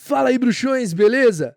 Fala aí, bruxões, beleza?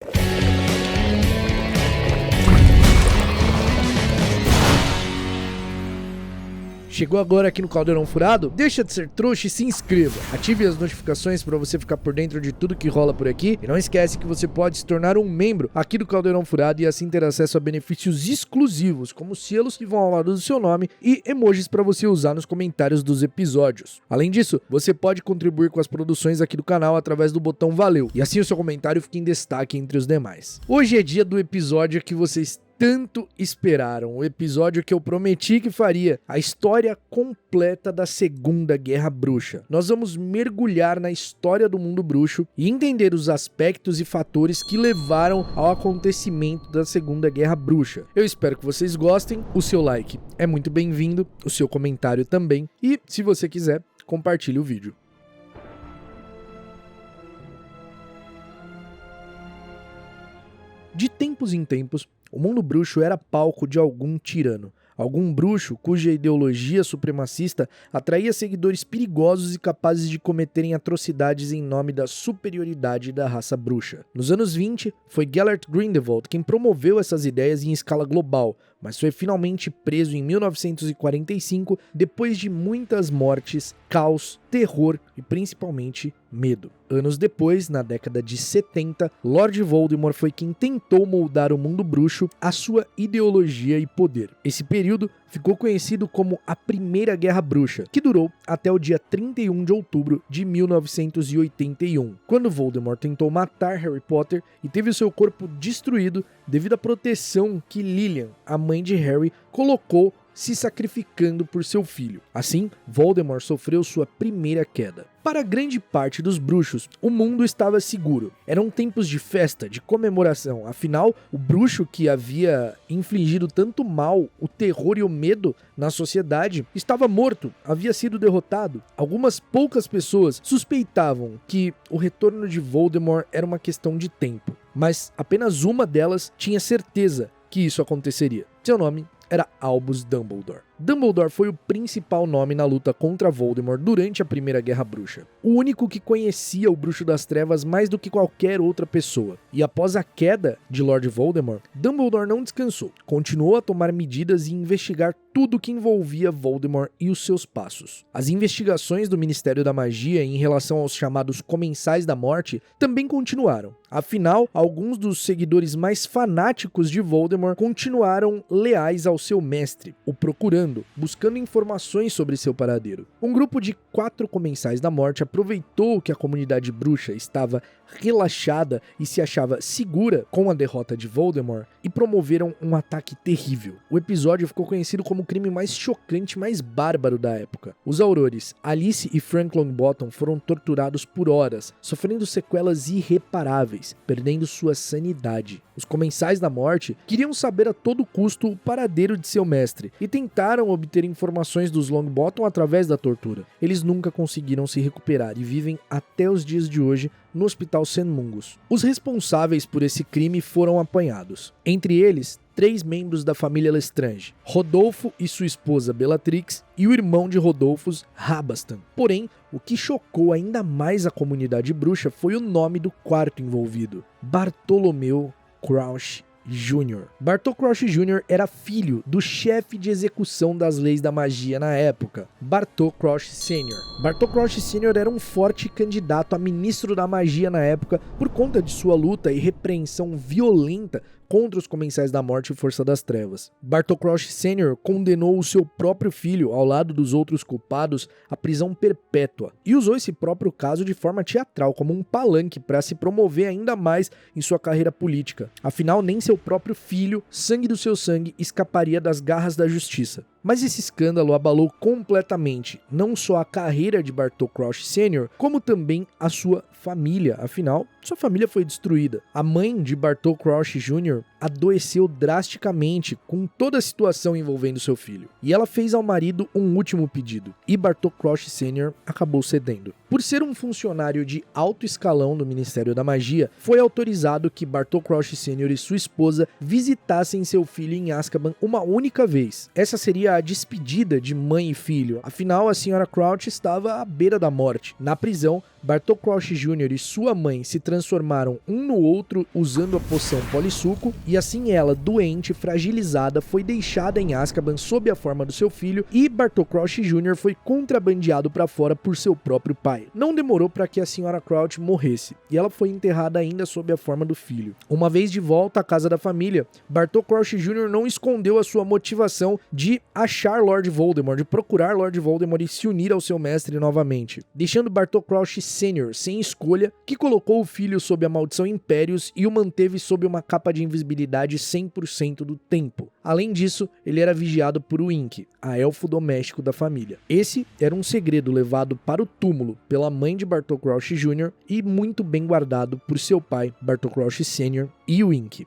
Chegou agora aqui no Caldeirão Furado? Deixa de ser trouxa e se inscreva. Ative as notificações para você ficar por dentro de tudo que rola por aqui. E não esquece que você pode se tornar um membro aqui do Caldeirão Furado e assim ter acesso a benefícios exclusivos, como selos que vão ao lado do seu nome e emojis para você usar nos comentários dos episódios. Além disso, você pode contribuir com as produções aqui do canal através do botão Valeu. E assim o seu comentário fica em destaque entre os demais. Hoje é dia do episódio que vocês tanto esperaram, o episódio que eu prometi que faria, a história completa da Segunda Guerra Bruxa. Nós vamos mergulhar na história do mundo bruxo e entender os aspectos e fatores que levaram ao acontecimento da Segunda Guerra Bruxa. Eu espero que vocês gostem, o seu like é muito bem-vindo, o seu comentário também, e se você quiser, compartilhe o vídeo. De tempos em tempos, o mundo bruxo era palco de algum tirano, algum bruxo cuja ideologia supremacista atraía seguidores perigosos e capazes de cometerem atrocidades em nome da superioridade da raça bruxa. Nos anos 20, foi Gellert Grindelwald quem promoveu essas ideias em escala global, mas foi finalmente preso em 1945 depois de muitas mortes, caos, terror e principalmente medo. Anos depois, na década de 70, Lord Voldemort foi quem tentou moldar o mundo bruxo à sua ideologia e poder. Esse período ficou conhecido como a Primeira Guerra Bruxa, que durou até o dia 31 de outubro de 1981, quando Voldemort tentou matar Harry Potter e teve o seu corpo destruído devido à proteção que Lilian, a mãe de Harry, colocou se sacrificando por seu filho. Assim, Voldemort sofreu sua primeira queda. Para grande parte dos bruxos, o mundo estava seguro. Eram tempos de festa, de comemoração. Afinal, o bruxo que havia infligido tanto mal, o terror e o medo na sociedade, estava morto, havia sido derrotado. Algumas poucas pessoas suspeitavam que o retorno de Voldemort era uma questão de tempo, mas apenas uma delas tinha certeza que isso aconteceria. Seu nome era Albus Dumbledore. Dumbledore foi o principal nome na luta contra Voldemort durante a Primeira Guerra Bruxa. O único que conhecia o Bruxo das Trevas mais do que qualquer outra pessoa. E após a queda de Lord Voldemort, Dumbledore não descansou. Continuou a tomar medidas e investigar tudo que envolvia Voldemort e os seus passos. As investigações do Ministério da Magia em relação aos chamados Comensais da Morte também continuaram. Afinal, alguns dos seguidores mais fanáticos de Voldemort continuaram leais ao seu mestre, o Procurando, buscando informações sobre seu paradeiro. Um grupo de 4 Comensais da Morte aproveitou que a comunidade bruxa estava relaxada e se achava segura com a derrota de Voldemort e promoveram um ataque terrível. O episódio ficou conhecido como o crime mais chocante e mais bárbaro da época. Os aurores Alice e Frank Longbottom foram torturados por horas, sofrendo sequelas irreparáveis, perdendo sua sanidade. Os Comensais da Morte queriam saber a todo custo o paradeiro de seu mestre e tentaram obter informações dos Longbottom através da tortura. Eles nunca conseguiram se recuperar e vivem até os dias de hoje no Hospital St. Mungus. Os responsáveis por esse crime foram apanhados. Entre eles, 3 membros da família Lestrange, Rodolfo e sua esposa Bellatrix e o irmão de Rodolfo, Rabastan. Porém, o que chocou ainda mais a comunidade bruxa foi o nome do quarto envolvido, Bartholomew Crouch Jr. Bartol Crouch Jr. era filho do chefe de execução das leis da magia na época, Bartol Crouch Sr. Bartol Crouch Sr. era um forte candidato a ministro da magia na época por conta de sua luta e repreensão violenta contra os Comensais da Morte e Força das Trevas. Bartol Crouch Sr. condenou o seu próprio filho, ao lado dos outros culpados, à prisão perpétua e usou esse próprio caso de forma teatral, como um palanque para se promover ainda mais em sua carreira política. Afinal, nem seu próprio filho, sangue do seu sangue, escaparia das garras da justiça. Mas esse escândalo abalou completamente não só a carreira de Bartol Crouch Sr., como também a sua família. Afinal, sua família foi destruída. A mãe de Bartol Crouch Jr. adoeceu drasticamente com toda a situação envolvendo seu filho. E ela fez ao marido um último pedido, e Bartol Crouch Sr. acabou cedendo. Por ser um funcionário de alto escalão do Ministério da Magia, foi autorizado que Bartol Crouch Sr. e sua esposa visitassem seu filho em Azkaban uma única vez. Essa seria a despedida de mãe e filho, afinal a senhora Crouch estava à beira da morte. Na prisão, Bartol Crouch Jr. e sua mãe se transformaram um no outro usando a poção Polissuco, e assim ela, doente e fragilizada, foi deixada em Azkaban sob a forma do seu filho, e Bartol Crouch Jr. foi contrabandeado para fora por seu próprio pai. Não demorou para que a Sra. Crouch morresse, e ela foi enterrada ainda sob a forma do filho. Uma vez de volta à casa da família, Bartol Crouch Jr. não escondeu a sua motivação de achar Lord Voldemort, de procurar Lord Voldemort e se unir ao seu mestre novamente, deixando Bartol Crouch Sr. sem escolha, que colocou o filho sob a maldição Impérios e o manteve sob uma capa de invisibilidade 100% do tempo. Além disso, ele era vigiado por Wink, a elfo doméstico da família. Esse era um segredo levado para o túmulo pela mãe de Bartol Crouch Jr. e muito bem guardado por seu pai, Bartol Crouch Sr. e Wink.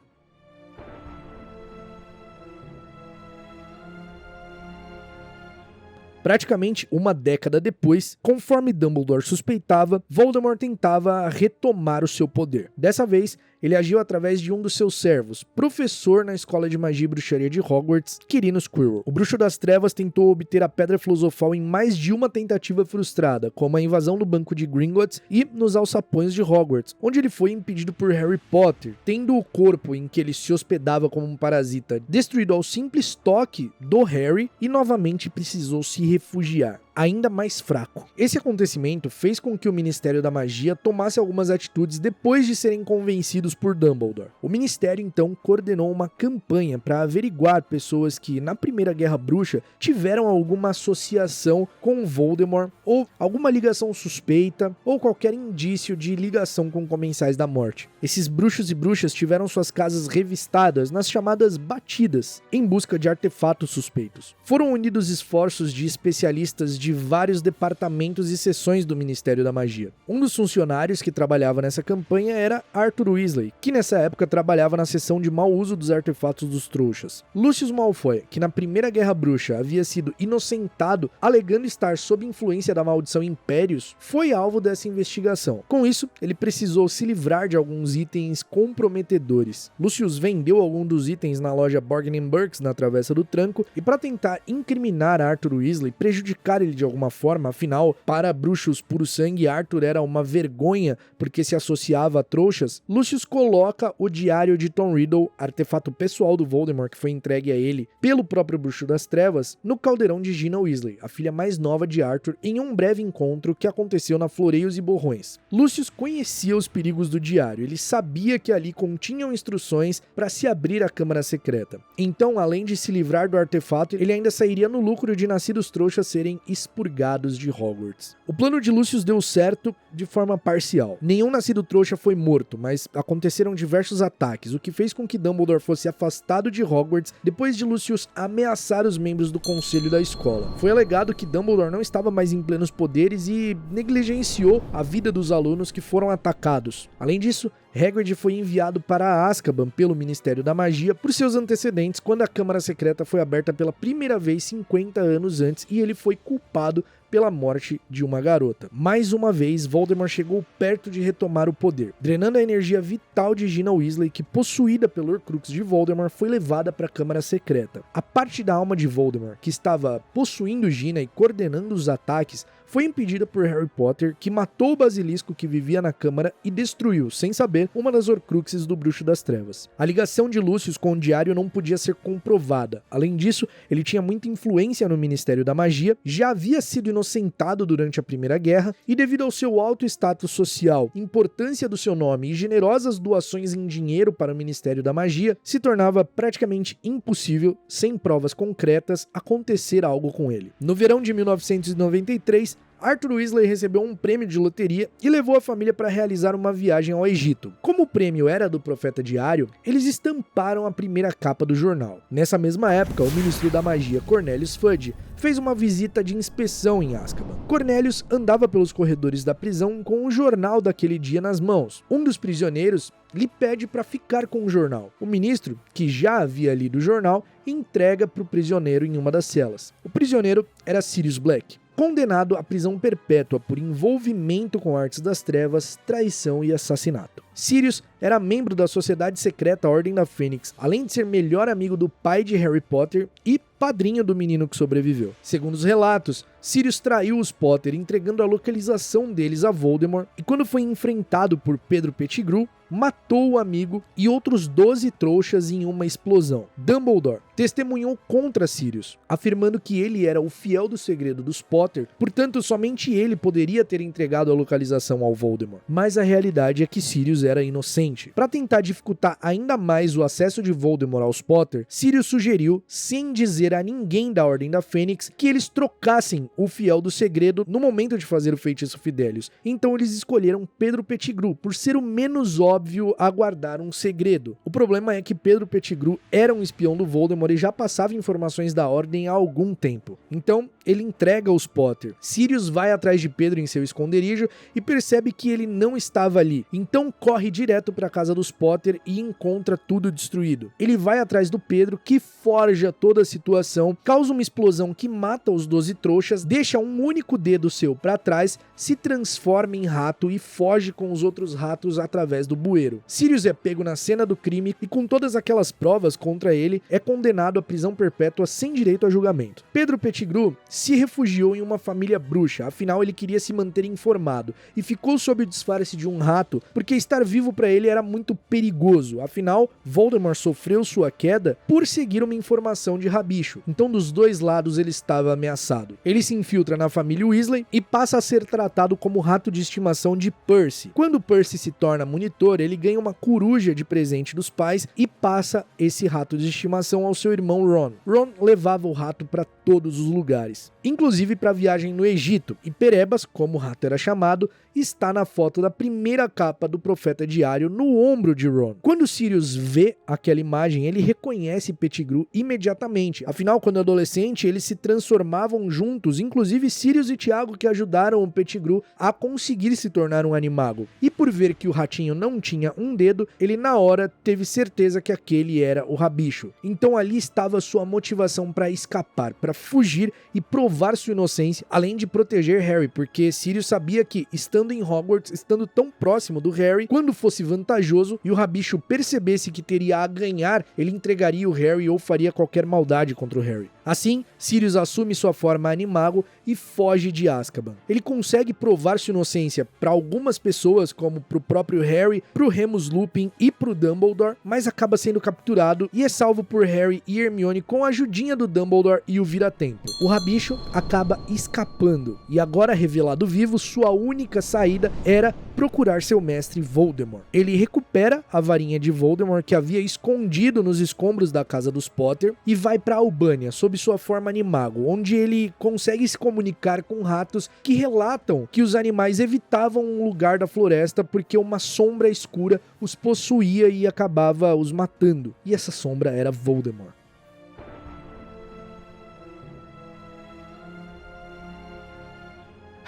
Praticamente uma década depois, conforme Dumbledore suspeitava, Voldemort tentava retomar o seu poder. Dessa vez, ele agiu através de um dos seus servos, professor na Escola de Magia e Bruxaria de Hogwarts, Quirino Quirrell. O Bruxo das Trevas tentou obter a Pedra Filosofal em mais de uma tentativa frustrada, como a invasão do Banco de Gringotts e nos alçapões de Hogwarts, onde ele foi impedido por Harry Potter, tendo o corpo em que ele se hospedava como um parasita destruído ao simples toque do Harry e novamente precisou se refugiar, ainda mais fraco. Esse acontecimento fez com que o Ministério da Magia tomasse algumas atitudes depois de serem convencidos por Dumbledore. O Ministério então coordenou uma campanha para averiguar pessoas que na Primeira Guerra Bruxa tiveram alguma associação com Voldemort ou alguma ligação suspeita ou qualquer indício de ligação com Comensais da Morte. Esses bruxos e bruxas tiveram suas casas revistadas nas chamadas batidas, em busca de artefatos suspeitos. Foram unidos esforços de especialistas de vários departamentos e seções do Ministério da Magia. Um dos funcionários que trabalhava nessa campanha era Arthur Weasley, que nessa época trabalhava na seção de mau uso dos artefatos dos trouxas. Lucius Malfoy, que na Primeira Guerra Bruxa havia sido inocentado alegando estar sob influência da maldição Impérios, foi alvo dessa investigação. Com isso, ele precisou se livrar de alguns itens comprometedores. Lucius vendeu algum dos itens na loja Borgin & Burkes na Travessa do Tranco, e para tentar incriminar Arthur Weasley, prejudicar ele de alguma forma, afinal, para bruxos puro sangue, Arthur era uma vergonha porque se associava a trouxas, Lucius coloca o diário de Tom Riddle, artefato pessoal do Voldemort que foi entregue a ele pelo próprio Bruxo das Trevas, no caldeirão de Gina Weasley, a filha mais nova de Arthur, em um breve encontro que aconteceu na Floreios e Borrões. Lucius conhecia os perigos do diário, ele sabia que ali continham instruções para se abrir a Câmara Secreta. Então, além de se livrar do artefato, ele ainda sairia no lucro de nascidos trouxas serem expurgados de Hogwarts. O plano de Lucius deu certo de forma parcial. Nenhum nascido trouxa foi morto, mas aconteceram diversos ataques, o que fez com que Dumbledore fosse afastado de Hogwarts depois de Lucius ameaçar os membros do conselho da escola. Foi alegado que Dumbledore não estava mais em plenos poderes e negligenciou a vida dos alunos que foram atacados. Além disso, Hagrid foi enviado para Azkaban pelo Ministério da Magia por seus antecedentes quando a Câmara Secreta foi aberta pela primeira vez 50 anos antes e ele foi culpado pela morte de uma garota. Mais uma vez, Voldemort chegou perto de retomar o poder, drenando a energia vital de Gina Weasley, que, possuída pelo Horcrux de Voldemort, foi levada para a Câmara Secreta. A parte da alma de Voldemort, que estava possuindo Gina e coordenando os ataques, foi impedida por Harry Potter, que matou o basilisco que vivia na Câmara e destruiu, sem saber, uma das Horcruxes do Bruxo das Trevas. A ligação de Lucius com o diário não podia ser comprovada. Além disso, ele tinha muita influência no Ministério da Magia, já havia sido inocentado durante a Primeira Guerra e, devido ao seu alto status social, importância do seu nome e generosas doações em dinheiro para o Ministério da Magia, se tornava praticamente impossível, sem provas concretas, acontecer algo com ele. No verão de 1993, Arthur Weasley recebeu um prêmio de loteria e levou a família para realizar uma viagem ao Egito. Como o prêmio era do Profeta Diário, eles estamparam a primeira capa do jornal. Nessa mesma época, o ministro da magia Cornelius Fudge fez uma visita de inspeção em Azkaban. Cornelius andava pelos corredores da prisão com o jornal daquele dia nas mãos. Um dos prisioneiros lhe pede para ficar com o jornal. O ministro, que já havia lido o jornal, entrega para o prisioneiro em uma das celas. O prisioneiro era Sirius Black, condenado à prisão perpétua por envolvimento com artes das trevas, traição e assassinato. Sirius era membro da sociedade secreta Ordem da Fênix, além de ser melhor amigo do pai de Harry Potter e padrinho do menino que sobreviveu. Segundo os relatos, Sirius traiu os Potter, entregando a localização deles a Voldemort, e quando foi enfrentado por Pedro Pettigrew, matou o amigo e outros 12 trouxas em uma explosão. Dumbledore testemunhou contra Sirius, afirmando que ele era o fiel do segredo dos Potter, portanto somente ele poderia ter entregado a localização ao Voldemort. Mas a realidade é que Sirius era inocente. Para tentar dificultar ainda mais o acesso de Voldemort aos Potter, Sirius sugeriu, sem dizer a ninguém da Ordem da Fênix, que eles trocassem o fiel do segredo no momento de fazer o feitiço Fidelius. Então eles escolheram Pedro Pettigrew, por ser o menos óbvio a guardar um segredo. O problema é que Pedro Pettigrew era um espião do Voldemort e já passava informações da Ordem há algum tempo. Então ele entrega os Potter. Sirius vai atrás de Pedro em seu esconderijo e percebe que ele não estava ali. Então corre direto para a casa dos Potter e encontra tudo destruído. Ele vai atrás do Pedro, que forja toda a situação, causa uma explosão que mata os 12 trouxas, deixa um único dedo seu para trás, se transforma em rato e foge com os outros ratos através do bueiro. Sirius é pego na cena do crime e, com todas aquelas provas contra ele, é condenado à prisão perpétua sem direito a julgamento. Pedro Pettigrew se refugiou em uma família bruxa, afinal ele queria se manter informado e ficou sob o disfarce de um rato porque estar vivo para ele era muito perigoso, afinal Voldemort sofreu sua queda por seguir uma informação de Rabicho, então dos dois lados ele estava ameaçado. Ele se infiltra na família Weasley e passa a ser tratado como rato de estimação de Percy. Quando Percy se torna monitor, ele ganha uma coruja de presente dos pais e passa esse rato de estimação ao seu irmão Ron. Ron levava o rato para todos os lugares, inclusive para a viagem no Egito, e Perebas, como o rato era chamado, está na foto da primeira capa do Profeta Diário no ombro de Ron. Quando Sirius vê aquela imagem, ele reconhece Pettigrew imediatamente, afinal quando adolescente eles se transformavam juntos, inclusive Sirius e Tiago que ajudaram o Pettigrew a conseguir se tornar um animago. E por ver que o ratinho não tinha um dedo, ele na hora teve certeza que aquele era o Rabicho. Então ali estava sua motivação para escapar, para fugir e provar sua inocência, além de proteger Harry, porque Sirius sabia que, estando em Hogwarts, estando tão próximo do Harry, quando fosse vantajoso e o Rabicho percebesse que teria a ganhar, ele entregaria o Harry ou faria qualquer maldade contra o Harry. Assim, Sirius assume sua forma animago e foge de Azkaban. Ele consegue provar sua inocência para algumas pessoas, como para o próprio Harry, para o Remus Lupin e para o Dumbledore, mas acaba sendo capturado e é salvo por Harry e Hermione com a ajudinha do Dumbledore e o Vira-Tempo. O Rabicho acaba escapando e, agora revelado vivo, sua única saída era procurar seu mestre Voldemort. Ele recupera a varinha de Voldemort que havia escondido nos escombros da casa dos Potter e vai para Albânia sob sua forma animago, onde ele consegue se comunicar com ratos que relatam que os animais evitavam um lugar da floresta porque uma sombra escura os possuía e acabava os matando. E essa sombra era Voldemort.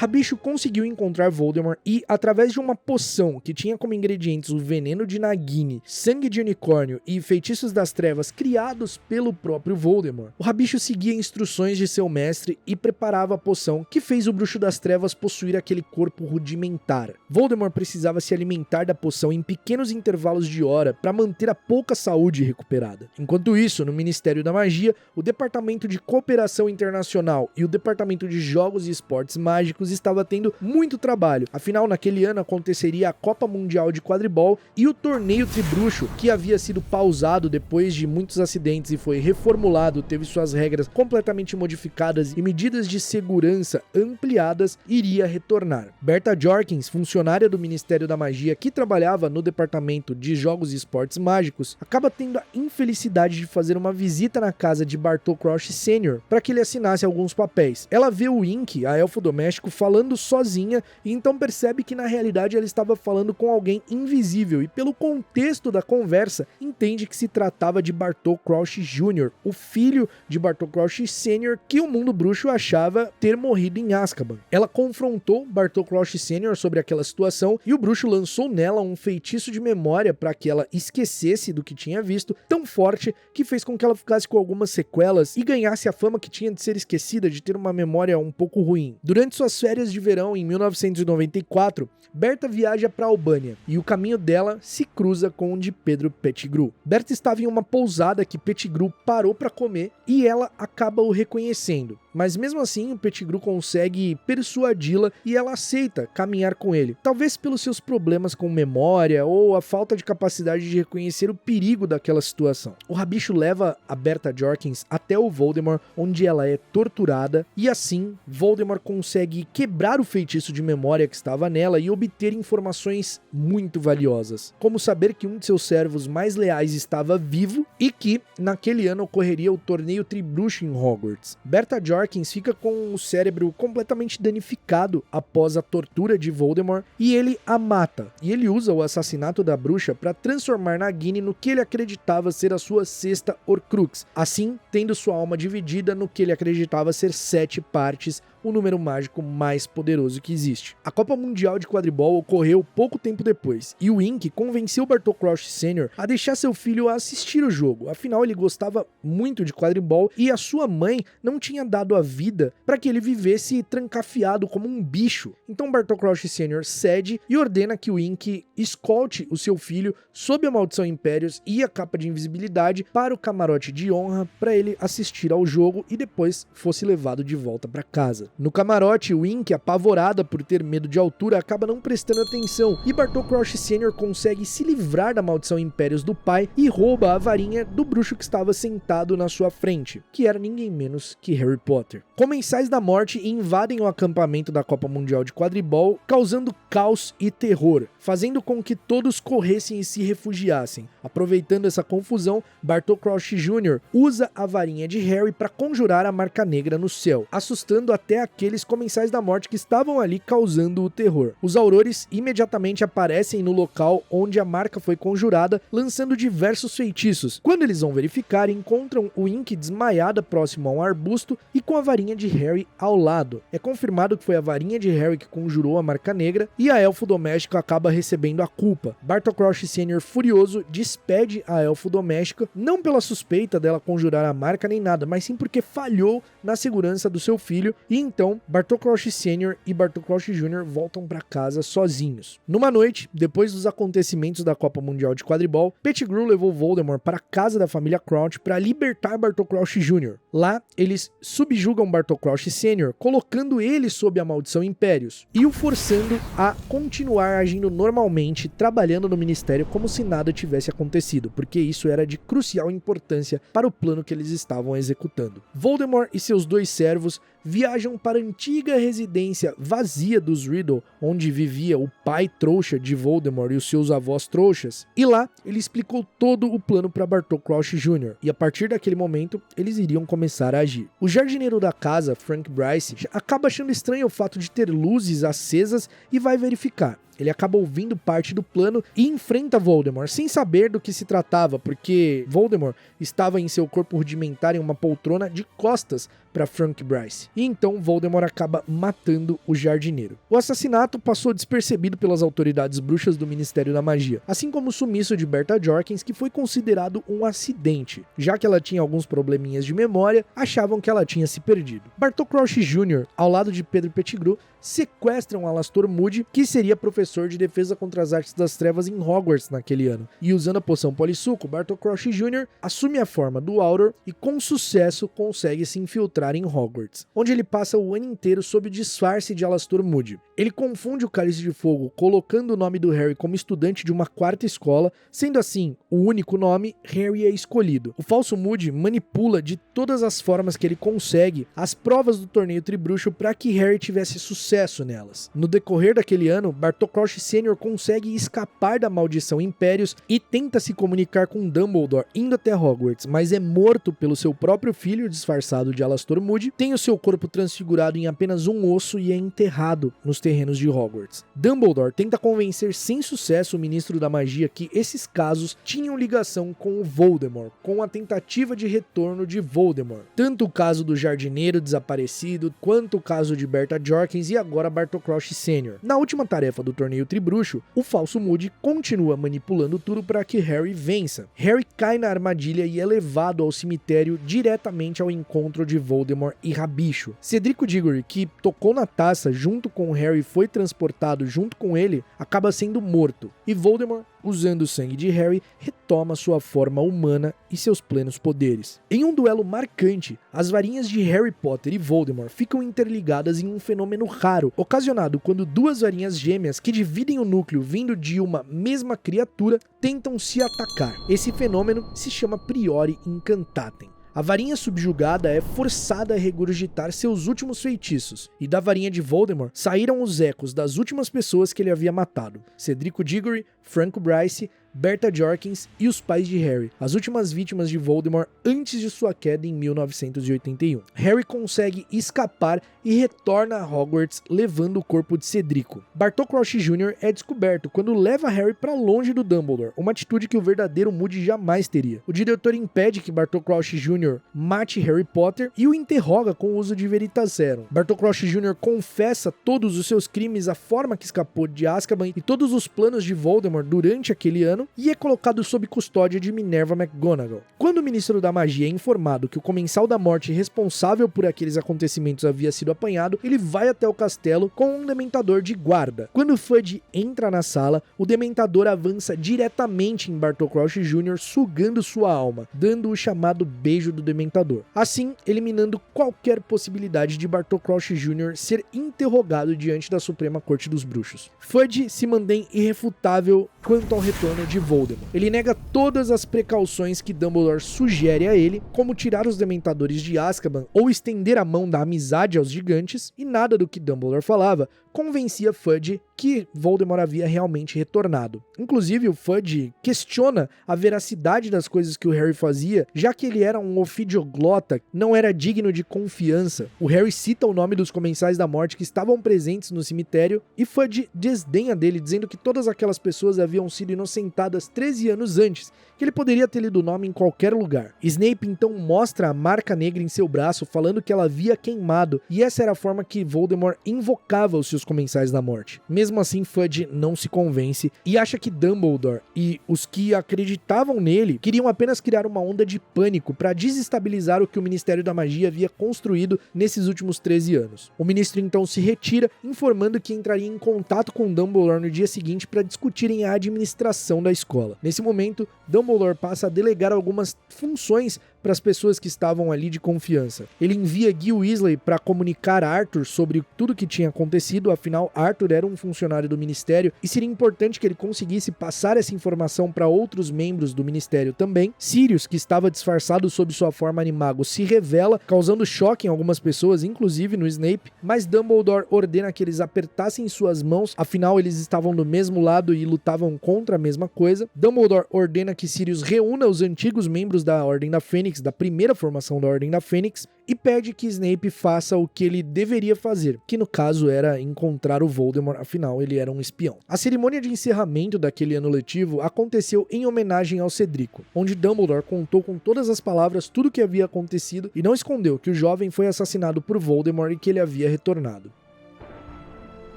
Rabicho conseguiu encontrar Voldemort e, através de uma poção que tinha como ingredientes o veneno de Nagini, sangue de unicórnio e feitiços das trevas criados pelo próprio Voldemort, o Rabicho seguia instruções de seu mestre e preparava a poção que fez o Bruxo das Trevas possuir aquele corpo rudimentar. Voldemort precisava se alimentar da poção em pequenos intervalos de hora para manter a pouca saúde recuperada. Enquanto isso, no Ministério da Magia, o Departamento de Cooperação Internacional e o Departamento de Jogos e Esportes Mágicos estava tendo muito trabalho, afinal naquele ano aconteceria a Copa Mundial de Quadribol e o torneio Tribruxo, que havia sido pausado depois de muitos acidentes e foi reformulado, teve suas regras completamente modificadas e medidas de segurança ampliadas, iria retornar. Berta Jorkins, funcionária do Ministério da Magia que trabalhava no Departamento de Jogos e Esportes Mágicos, acaba tendo a infelicidade de fazer uma visita na casa de Bartol Crouch Sr. para que ele assinasse alguns papéis. Ela vê o Ink, a elfo doméstico, falando sozinha e então percebe que na realidade ela estava falando com alguém invisível e, pelo contexto da conversa, entende que se tratava de Bartol Crouch Jr., o filho de Bartol Crouch Sr., que o mundo bruxo achava ter morrido em Azkaban. Ela confrontou Bartol Crouch Sr. sobre aquela situação e o bruxo lançou nela um feitiço de memória para que ela esquecesse do que tinha visto, tão forte que fez com que ela ficasse com algumas sequelas e ganhasse a fama que tinha de ser esquecida, de ter uma memória um pouco ruim. Durante suas férias férias de verão em 1994, Berta viaja para Albânia e o caminho dela se cruza com o de Pedro Pettigrew. Berta estava em uma pousada que Pettigrew parou para comer e ela acaba o reconhecendo. Mas mesmo assim, o Pettigrew consegue persuadi-la e ela aceita caminhar com ele. Talvez pelos seus problemas com memória ou a falta de capacidade de reconhecer o perigo daquela situação. O Rabicho leva a Berta Jorkins até o Voldemort, onde ela é torturada, e assim Voldemort consegue quebrar o feitiço de memória que estava nela e obter informações muito valiosas, como saber que um de seus servos mais leais estava vivo e que naquele ano ocorreria o torneio Tribruxo em Hogwarts. Berta Jorkins fica com o cérebro completamente danificado após a tortura de Voldemort e ele a mata. E ele usa o assassinato da bruxa para transformar Nagini no que ele acreditava ser a sua sexta Horcrux, assim tendo sua alma dividida no que ele acreditava ser 7 partes, o número mágico mais poderoso que existe. A Copa Mundial de Quadribol ocorreu pouco tempo depois, e o Ink convenceu Bartol Crouch Sr. a deixar seu filho assistir o jogo, afinal ele gostava muito de quadribol e a sua mãe não tinha dado a vida para que ele vivesse trancafiado como um bicho. Então Bartol Crouch Sr. cede e ordena que o Ink escolte o seu filho sob a maldição Impérios e a capa de invisibilidade para o camarote de honra para ele assistir ao jogo e depois fosse levado de volta para casa. No camarote, o Ink, apavorada por ter medo de altura, acaba não prestando atenção e Bartol Crouch Sr. consegue se livrar da maldição Impérios do pai e rouba a varinha do bruxo que estava sentado na sua frente, que era ninguém menos que Harry Potter. Comensais da Morte invadem o acampamento da Copa Mundial de Quadribol, causando caos e terror, fazendo com que todos corressem e se refugiassem. Aproveitando essa confusão, Bartol Crouch Jr. usa a varinha de Harry para conjurar a marca negra no céu, assustando até aqueles Comensais da Morte que estavam ali causando o terror. Os aurores imediatamente aparecem no local onde a marca foi conjurada, lançando diversos feitiços. Quando eles vão verificar, encontram o Ink desmaiada próximo a um arbusto e com a varinha de Harry ao lado. É confirmado que foi a varinha de Harry que conjurou a marca negra e a elfo doméstica acaba recebendo a culpa. Bartol Crouch Sr. furioso despede a elfo doméstica, não pela suspeita dela conjurar a marca nem nada, mas sim porque falhou na segurança do seu filho, e então Bartol Crouch Sr. e Bartol Crouch Jr. voltam para casa sozinhos. Numa noite, depois dos acontecimentos da Copa Mundial de Quadribol, Pettigrew levou Voldemort para a casa da família Crouch para libertar Bartol Crouch Jr. Lá, eles subjugam Bartol Crouch Sr., colocando ele sob a maldição Impérios e o forçando a continuar agindo normalmente, trabalhando no ministério como se nada tivesse acontecido, porque isso era de crucial importância para o plano que eles estavam executando. Voldemort e seus 2 servos viajam para a antiga residência vazia dos Riddle, onde vivia o pai trouxa de Voldemort e os seus avós trouxas, e lá ele explicou todo o plano para Bartol Crouch Jr., e a partir daquele momento eles iriam começar a agir. O jardineiro da casa, Frank Bryce, acaba achando estranho o fato de ter luzes acesas e vai verificar. Ele acaba ouvindo parte do plano e enfrenta Voldemort, sem saber do que se tratava, porque Voldemort estava em seu corpo rudimentar em uma poltrona de costas para Frank Bryce. E então Voldemort acaba matando o jardineiro. O assassinato passou despercebido pelas autoridades bruxas do Ministério da Magia, assim como o sumiço de Berta Jorkins, que foi considerado um acidente. Já que ela tinha alguns probleminhas de memória, achavam que ela tinha se perdido. Bartol Crouch Jr., ao lado de Pedro Pettigrew, sequestram Alastor Moody, que seria professor de defesa contra as artes das trevas em Hogwarts naquele ano. E usando a poção Polissuco, Bartol Crouch Jr. assume a forma do Auror e com sucesso consegue se infiltrar em Hogwarts, onde ele passa o ano inteiro sob o disfarce de Alastor Moody. Ele confunde o Cálice de Fogo, colocando o nome do Harry como estudante de uma 4ª escola, sendo assim o único nome, Harry é escolhido. O falso Moody manipula de todas as formas que ele consegue as provas do torneio Tribruxo para que Harry tivesse sucesso nelas. No decorrer daquele ano, Bartol Crouch Sr. consegue escapar da maldição Impérios e tenta se comunicar com Dumbledore indo até Hogwarts, mas é morto pelo seu próprio filho disfarçado de Alastor Moody, tem o seu corpo transfigurado em apenas um osso e é enterrado nos terrenos de Hogwarts. Dumbledore tenta convencer sem sucesso o ministro da magia que esses casos tinham ligação com o Voldemort, com a tentativa de retorno de Voldemort. Tanto o caso do jardineiro desaparecido, quanto o caso de Berta Jorkins e agora Bartol Crouch Sr. Na última tarefa do torneio Tribruxo, o falso Moody continua manipulando tudo para que Harry vença. Harry cai na armadilha e é levado ao cemitério diretamente ao encontro de Voldemort Voldemort e Rabicho. Cedrico Diggory, que tocou na taça junto com Harry e foi transportado junto com ele, acaba sendo morto. E Voldemort, usando o sangue de Harry, retoma sua forma humana e seus plenos poderes. Em um duelo marcante, as varinhas de Harry Potter e Voldemort ficam interligadas em um fenômeno raro, ocasionado quando duas varinhas gêmeas que dividem o núcleo vindo de uma mesma criatura tentam se atacar. Esse fenômeno se chama Priori Incantatem. A varinha subjugada é forçada a regurgitar seus últimos feitiços, e da varinha de Voldemort saíram os ecos das últimas pessoas que ele havia matado: Cedrico Diggory, Franco Bryce, Bertha Jorkins e os pais de Harry, as últimas vítimas de Voldemort antes de sua queda em 1981. Harry consegue escapar e retorna a Hogwarts levando o corpo de Cedrico. Bartol Crouch Jr. é descoberto quando leva Harry para longe do Dumbledore, uma atitude que o verdadeiro Moody jamais teria. O diretor impede que Bartol Crouch Jr. mate Harry Potter e o interroga com o uso de Veritaserum. Bartol Crouch Jr. confessa todos os seus crimes, a forma que escapou de Azkaban e todos os planos de Voldemort durante aquele ano, e é colocado sob custódia de Minerva McGonagall. Quando o Ministro da Magia é informado que o Comensal da Morte responsável por aqueles acontecimentos havia sido apanhado, ele vai até o castelo com um Dementador de guarda. Quando Fudge entra na sala, o Dementador avança diretamente em Bartol Crouch Jr., sugando sua alma, dando o chamado Beijo do Dementador, assim eliminando qualquer possibilidade de Bartol Crouch Jr. ser interrogado diante da Suprema Corte dos Bruxos. Fudge se mantém irrefutável quanto ao retorno de Voldemort. Ele nega todas as precauções que Dumbledore sugere a ele, como tirar os Dementadores de Azkaban ou estender a mão da amizade aos gigantes, e nada do que Dumbledore falava convencia Fudge que Voldemort havia realmente retornado. Inclusive, o Fudge questiona a veracidade das coisas que o Harry fazia, já que ele era um ofidioglota, não era digno de confiança. O Harry cita o nome dos Comensais da Morte que estavam presentes no cemitério, e Fudge desdenha dele, dizendo que todas aquelas pessoas haviam sido inocentadas 13 anos antes, que ele poderia ter lido o nome em qualquer lugar. Snape então mostra a marca negra em seu braço, falando que ela havia queimado, e essa era a forma que Voldemort invocava os seus Comensais da Morte. Mesmo assim, Fudge não se convence e acha que Dumbledore e os que acreditavam nele queriam apenas criar uma onda de pânico para desestabilizar o que o Ministério da Magia havia construído nesses últimos 13 anos. O ministro então se retira, informando que entraria em contato com Dumbledore no dia seguinte para discutirem a administração da escola. Nesse momento, Dumbledore passa a delegar algumas funções para as pessoas que estavam ali de confiança. Ele envia Gil Weasley para comunicar a Arthur sobre tudo que tinha acontecido, afinal Arthur era um funcionário do Ministério e seria importante que ele conseguisse passar essa informação para outros membros do Ministério também. Sirius, que estava disfarçado sob sua forma animago, se revela, causando choque em algumas pessoas, inclusive no Snape, mas Dumbledore ordena que eles apertassem suas mãos, afinal eles estavam do mesmo lado e lutavam contra a mesma coisa. Dumbledore ordena que Sirius reúna os antigos membros da Ordem da Fênix, da primeira formação da Ordem da Fênix, e pede que Snape faça o que ele deveria fazer, que no caso era encontrar o Voldemort, afinal ele era um espião. A cerimônia de encerramento daquele ano letivo aconteceu em homenagem ao Cedrico, onde Dumbledore contou com todas as palavras tudo o que havia acontecido e não escondeu que o jovem foi assassinado por Voldemort e que ele havia retornado.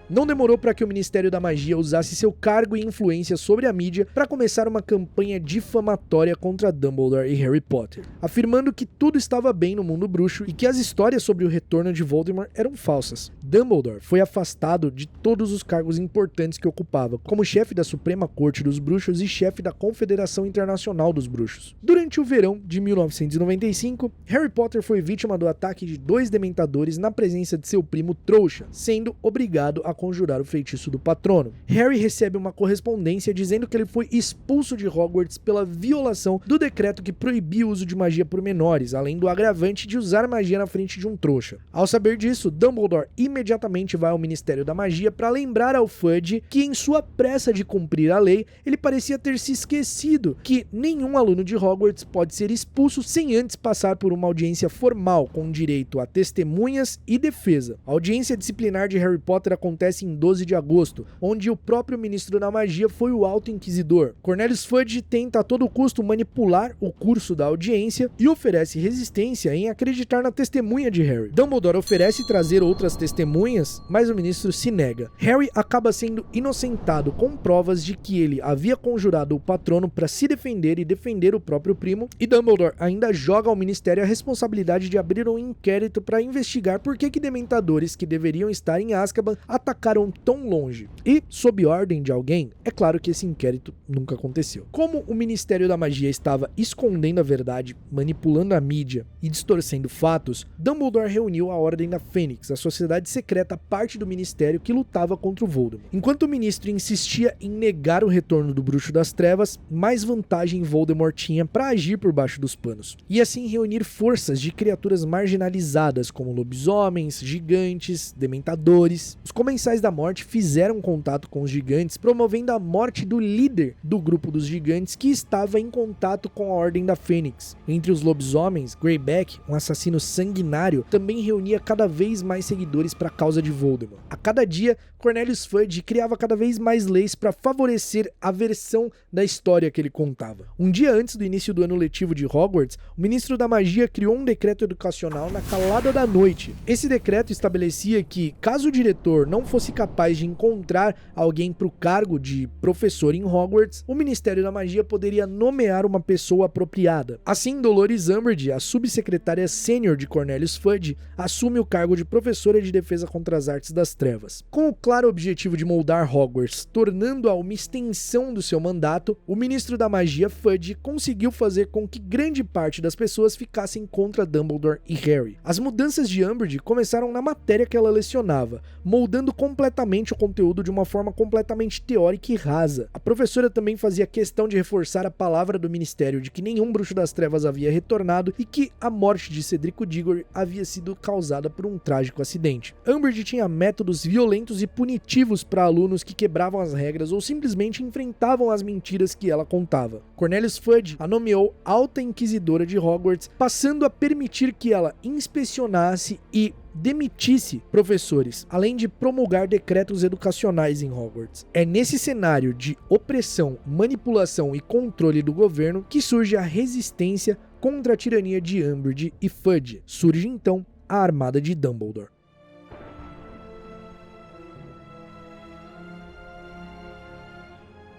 Não demorou para que o Ministério da Magia usasse seu cargo e influência sobre a mídia para começar uma campanha difamatória contra Dumbledore e Harry Potter, afirmando que tudo estava bem no mundo bruxo e que as histórias sobre o retorno de Voldemort eram falsas. Dumbledore foi afastado de todos os cargos importantes que ocupava, como chefe da Suprema Corte dos Bruxos e chefe da Confederação Internacional dos Bruxos. Durante o verão de 1995, Harry Potter foi vítima do ataque de 2 Dementadores na presença de seu primo trouxa, sendo obrigado a conjurar o feitiço do patrono. Harry recebe uma correspondência dizendo que ele foi expulso de Hogwarts pela violação do decreto que proibia o uso de magia por menores, além do agravante de usar magia na frente de um trouxa. Ao saber disso, Dumbledore imediatamente vai ao Ministério da Magia para lembrar ao Fudge que, em sua pressa de cumprir a lei, ele parecia ter se esquecido que nenhum aluno de Hogwarts pode ser expulso sem antes passar por uma audiência formal com direito a testemunhas e defesa. A audiência disciplinar de Harry Potter acontece acontece em 12 de agosto, onde o próprio ministro da magia foi o Alto Inquisidor. Cornelius Fudge tenta a todo custo manipular o curso da audiência e oferece resistência em acreditar na testemunha de Harry. Dumbledore oferece trazer outras testemunhas, mas o ministro se nega. Harry acaba sendo inocentado com provas de que ele havia conjurado o patrono para se defender e defender o próprio primo, e Dumbledore ainda joga ao ministério a responsabilidade de abrir um inquérito para investigar por que dementadores que deveriam estar em Azkaban atacaram tão longe. E, sob ordem de alguém, é claro que esse inquérito nunca aconteceu. Como o Ministério da Magia estava escondendo a verdade, manipulando a mídia e distorcendo fatos, Dumbledore reuniu a Ordem da Fênix, a sociedade secreta parte do ministério que lutava contra o Voldemort. Enquanto o ministro insistia em negar o retorno do Bruxo das Trevas, mais vantagem Voldemort tinha para agir por baixo dos panos, e assim reunir forças de criaturas marginalizadas como lobisomens, gigantes, dementadores. Os Comensais da Morte fizeram contato com os gigantes, promovendo a morte do líder do grupo dos gigantes que estava em contato com a Ordem da Fênix. Entre os lobisomens, Greyback, um assassino sanguinário, também reunia cada vez mais seguidores para a causa de Voldemort. A cada dia, Cornelius Fudge criava cada vez mais leis para favorecer a versão da história que ele contava. Um dia antes do início do ano letivo de Hogwarts, o ministro da magia criou um decreto educacional na calada da noite. Esse decreto estabelecia que, caso o diretor não fosse capaz de encontrar alguém para o cargo de professor em Hogwarts, o Ministério da Magia poderia nomear uma pessoa apropriada. Assim, Dolores Umbridge, a subsecretária sênior de Cornelius Fudge, assume o cargo de professora de defesa contra as artes das trevas. Com o claro objetivo de moldar Hogwarts, tornando-a uma extensão do seu mandato, o ministro da magia Fudge conseguiu fazer com que grande parte das pessoas ficassem contra Dumbledore e Harry. As mudanças de Umbridge começaram na matéria que ela lecionava, moldando completamente o conteúdo de uma forma completamente teórica e rasa. A professora também fazia questão de reforçar a palavra do ministério de que nenhum bruxo das trevas havia retornado e que a morte de Cedrico Diggory havia sido causada por um trágico acidente. Umbridge tinha métodos violentos e punitivos para alunos que quebravam as regras ou simplesmente enfrentavam as mentiras que ela contava. Cornelius Fudge a nomeou Alta Inquisidora de Hogwarts, passando a permitir que ela inspecionasse e demitisse professores, além de promulgar decretos educacionais em Hogwarts. É nesse cenário de opressão, manipulação e controle do governo que surge a resistência contra a tirania de Umbridge e Fudge. Surge então a Armada de Dumbledore.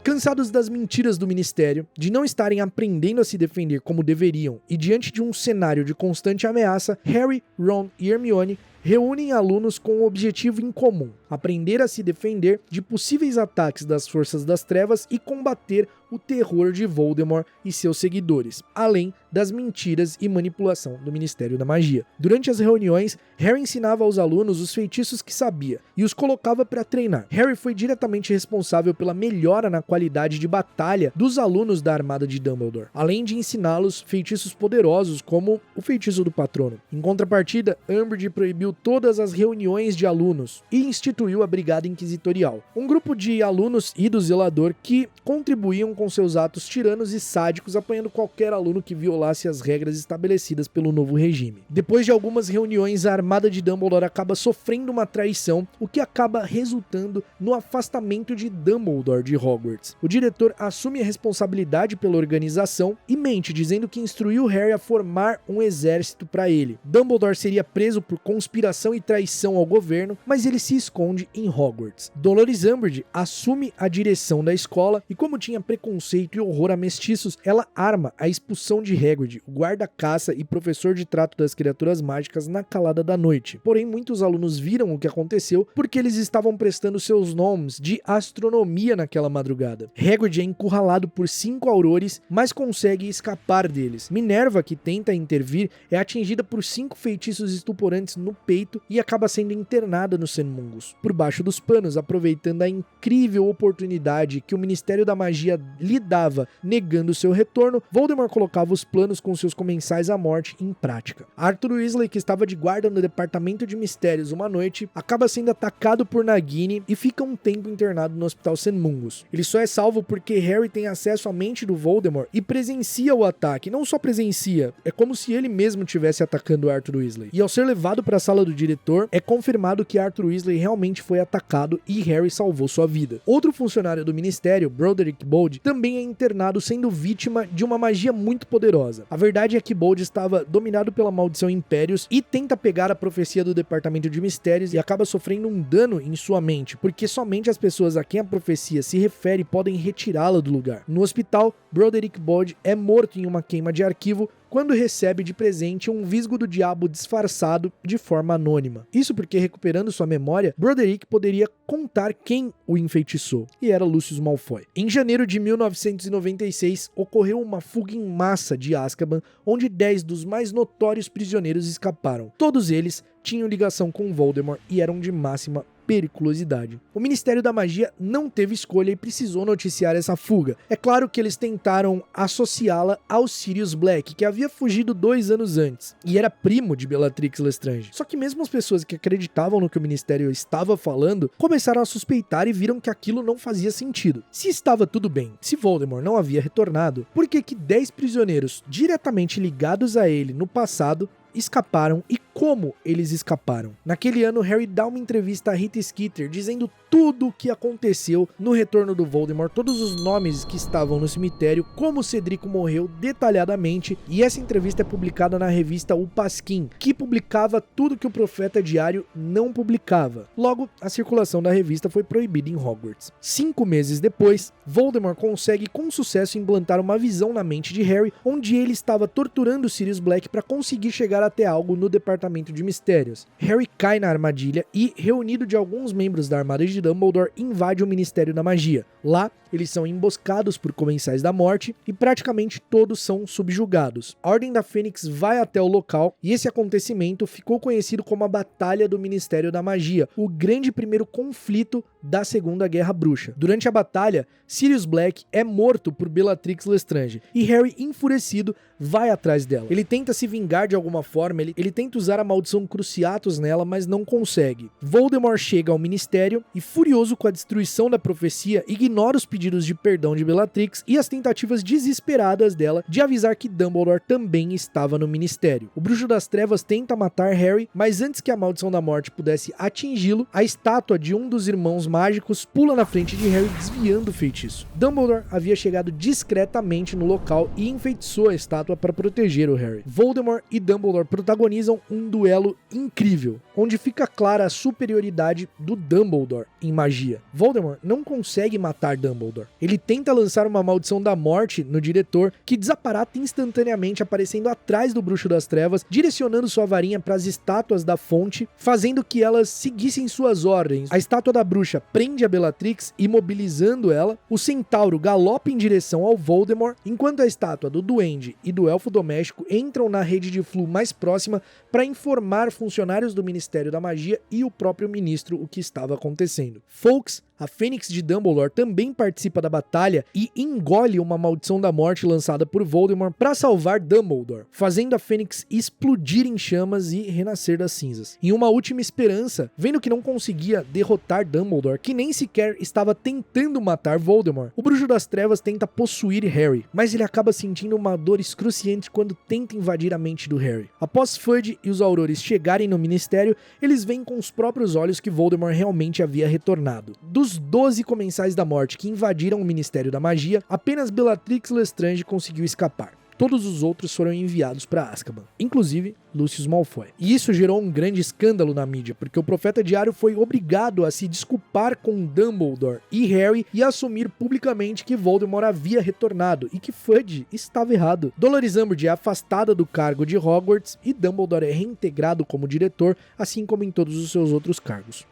Cansados das mentiras do ministério, de não estarem aprendendo a se defender como deveriam e diante de um cenário de constante ameaça, Harry, Ron e Hermione reúnem alunos com um objetivo em comum: aprender a se defender de possíveis ataques das forças das trevas e combater o terror de Voldemort e seus seguidores, além das mentiras e manipulação do Ministério da Magia. Durante as reuniões, Harry ensinava aos alunos os feitiços que sabia e os colocava para treinar. Harry foi diretamente responsável pela melhora na qualidade de batalha dos alunos da Armada de Dumbledore, além de ensiná-los feitiços poderosos como o feitiço do patrono. Em contrapartida, Umbridge proibiu todas as reuniões de alunos e instituiu a Brigada Inquisitorial, um grupo de alunos e do zelador que contribuíam com seus atos tiranos e sádicos, apanhando qualquer aluno que violasse as regras estabelecidas pelo novo regime. Depois de algumas reuniões, a Armada de Dumbledore acaba sofrendo uma traição, o que acaba resultando no afastamento de Dumbledore de Hogwarts. O diretor assume a responsabilidade pela organização e mente, dizendo que instruiu Harry a formar um exército para ele. Dumbledore seria preso por conspiração e traição ao governo, mas ele se esconde em Hogwarts. Dolores Umbridge assume a direção da escola e, como tinha preconceito e horror a mestiços, ela arma a expulsão de Hagrid, o guarda-caça e professor de trato das criaturas mágicas, na calada da noite. Porém, muitos alunos viram o que aconteceu porque eles estavam prestando seus nomes de astronomia naquela madrugada. Hagrid é encurralado por 5 aurores, mas consegue escapar deles. Minerva, que tenta intervir, é atingida por 5 feitiços estuporantes no peito e acaba sendo internada no Senmungus, por baixo dos panos, aproveitando a incrível oportunidade que o Ministério da Magia lhe dava negando seu retorno, Voldemort colocava os planos com seus comensais à morte em prática. Arthur Weasley, que estava de guarda no departamento de mistérios uma noite, acaba sendo atacado por Nagini e fica um tempo internado no Hospital St. Mungus. Ele só é salvo porque Harry tem acesso à mente do Voldemort e presencia o ataque. Não só presencia, é como se ele mesmo estivesse atacando Arthur Weasley. E ao ser levado para a sala do diretor, é confirmado que Arthur Weasley realmente foi atacado e Harry salvou sua vida. Outro funcionário do Ministério, Broderick Bode, também é internado sendo vítima de uma magia muito poderosa. A verdade é que Bode estava dominado pela maldição Impérios e tenta pegar a profecia do Departamento de Mistérios e acaba sofrendo um dano em sua mente, porque somente as pessoas a quem a profecia se refere podem retirá-la do lugar. No hospital, Broderick Bode é morto em uma queima de arquivo quando recebe de presente um visgo do diabo disfarçado de forma anônima. Isso porque, recuperando sua memória, Broderick poderia contar quem o enfeitiçou, e era Lucius Malfoy. Em janeiro de 1996, ocorreu uma fuga em massa de Azkaban, onde 10 dos mais notórios prisioneiros escaparam. Todos eles tinham ligação com Voldemort e eram de máxima periculosidade. O Ministério da Magia não teve escolha e precisou noticiar essa fuga. É claro que eles tentaram associá-la ao Sirius Black, que havia fugido 2 anos antes, e era primo de Bellatrix Lestrange. Só que mesmo as pessoas que acreditavam no que o Ministério estava falando, começaram a suspeitar e viram que aquilo não fazia sentido. Se estava tudo bem, se Voldemort não havia retornado, por que 10 prisioneiros diretamente ligados a ele no passado escaparam e como eles escaparam? Naquele ano, Harry dá uma entrevista a Rita Skeeter dizendo tudo o que aconteceu no retorno do Voldemort, todos os nomes que estavam no cemitério, como Cedrico morreu detalhadamente, e essa entrevista é publicada na revista O Pasquim, que publicava tudo que o Profeta Diário não publicava. Logo, a circulação da revista foi proibida em Hogwarts. 5 meses depois, Voldemort consegue com sucesso implantar uma visão na mente de Harry, onde ele estava torturando Sirius Black para conseguir chegar até algo no Departamento de Mistérios. Harry cai na armadilha e, reunido de alguns membros da Armada de Dumbledore, invade o Ministério da Magia. Lá, eles são emboscados por Comensais da Morte e praticamente todos são subjugados. A Ordem da Fênix vai até o local e esse acontecimento ficou conhecido como a Batalha do Ministério da Magia, o grande primeiro conflito da Segunda Guerra Bruxa. Durante a batalha, Sirius Black é morto por Bellatrix Lestrange e Harry, enfurecido, vai atrás dela. Ele tenta se vingar de alguma forma, ele tenta usar a maldição Cruciatus nela, mas não consegue. Voldemort chega ao Ministério e, furioso com a destruição da profecia, ignora os pedidos de perdão de Bellatrix e as tentativas desesperadas dela de avisar que Dumbledore também estava no Ministério. O Bruxo das Trevas tenta matar Harry, mas antes que a maldição da morte pudesse atingi-lo, a estátua de um dos irmãos mágicos pula na frente de Harry, desviando o feitiço. Dumbledore havia chegado discretamente no local e enfeitiçou a estátua para proteger o Harry. Voldemort e Dumbledore protagonizam um duelo incrível, onde fica clara a superioridade do Dumbledore em magia. Voldemort não consegue matar Dumbledore. Ele tenta lançar uma maldição da morte no diretor, que desaparata instantaneamente aparecendo atrás do Bruxo das Trevas, direcionando sua varinha para as estátuas da fonte, fazendo que elas seguissem suas ordens. A estátua da bruxa prende a Bellatrix, imobilizando ela. O centauro galopa em direção ao Voldemort, enquanto a estátua do duende e do elfo doméstico entram na rede de Floo mais próxima para informar funcionários do Ministério da Magia e o próprio ministro o que estava acontecendo. Fawkes, a Fênix de Dumbledore, também participa da batalha e engole uma maldição da morte lançada por Voldemort para salvar Dumbledore, fazendo a Fênix explodir em chamas e renascer das cinzas. Em uma última esperança, vendo que não conseguia derrotar Dumbledore, que nem sequer estava tentando matar Voldemort, o Bruxo das Trevas tenta possuir Harry, mas ele acaba sentindo uma dor excruciante quando tenta invadir a mente do Harry. Após Fudge e os Aurores chegarem no Ministério, eles veem com os próprios olhos que Voldemort realmente havia retornado. Dos 12 Comensais da Morte que invadiram o Ministério da Magia, apenas Bellatrix Lestrange conseguiu escapar. Todos os outros foram enviados para Azkaban, inclusive Lucius Malfoy. E isso gerou um grande escândalo na mídia, porque o Profeta Diário foi obrigado a se desculpar com Dumbledore e Harry e assumir publicamente que Voldemort havia retornado e que Fudge estava errado. Dolores Umbridge é afastada do cargo de Hogwarts e Dumbledore é reintegrado como diretor, assim como em todos os seus outros cargos.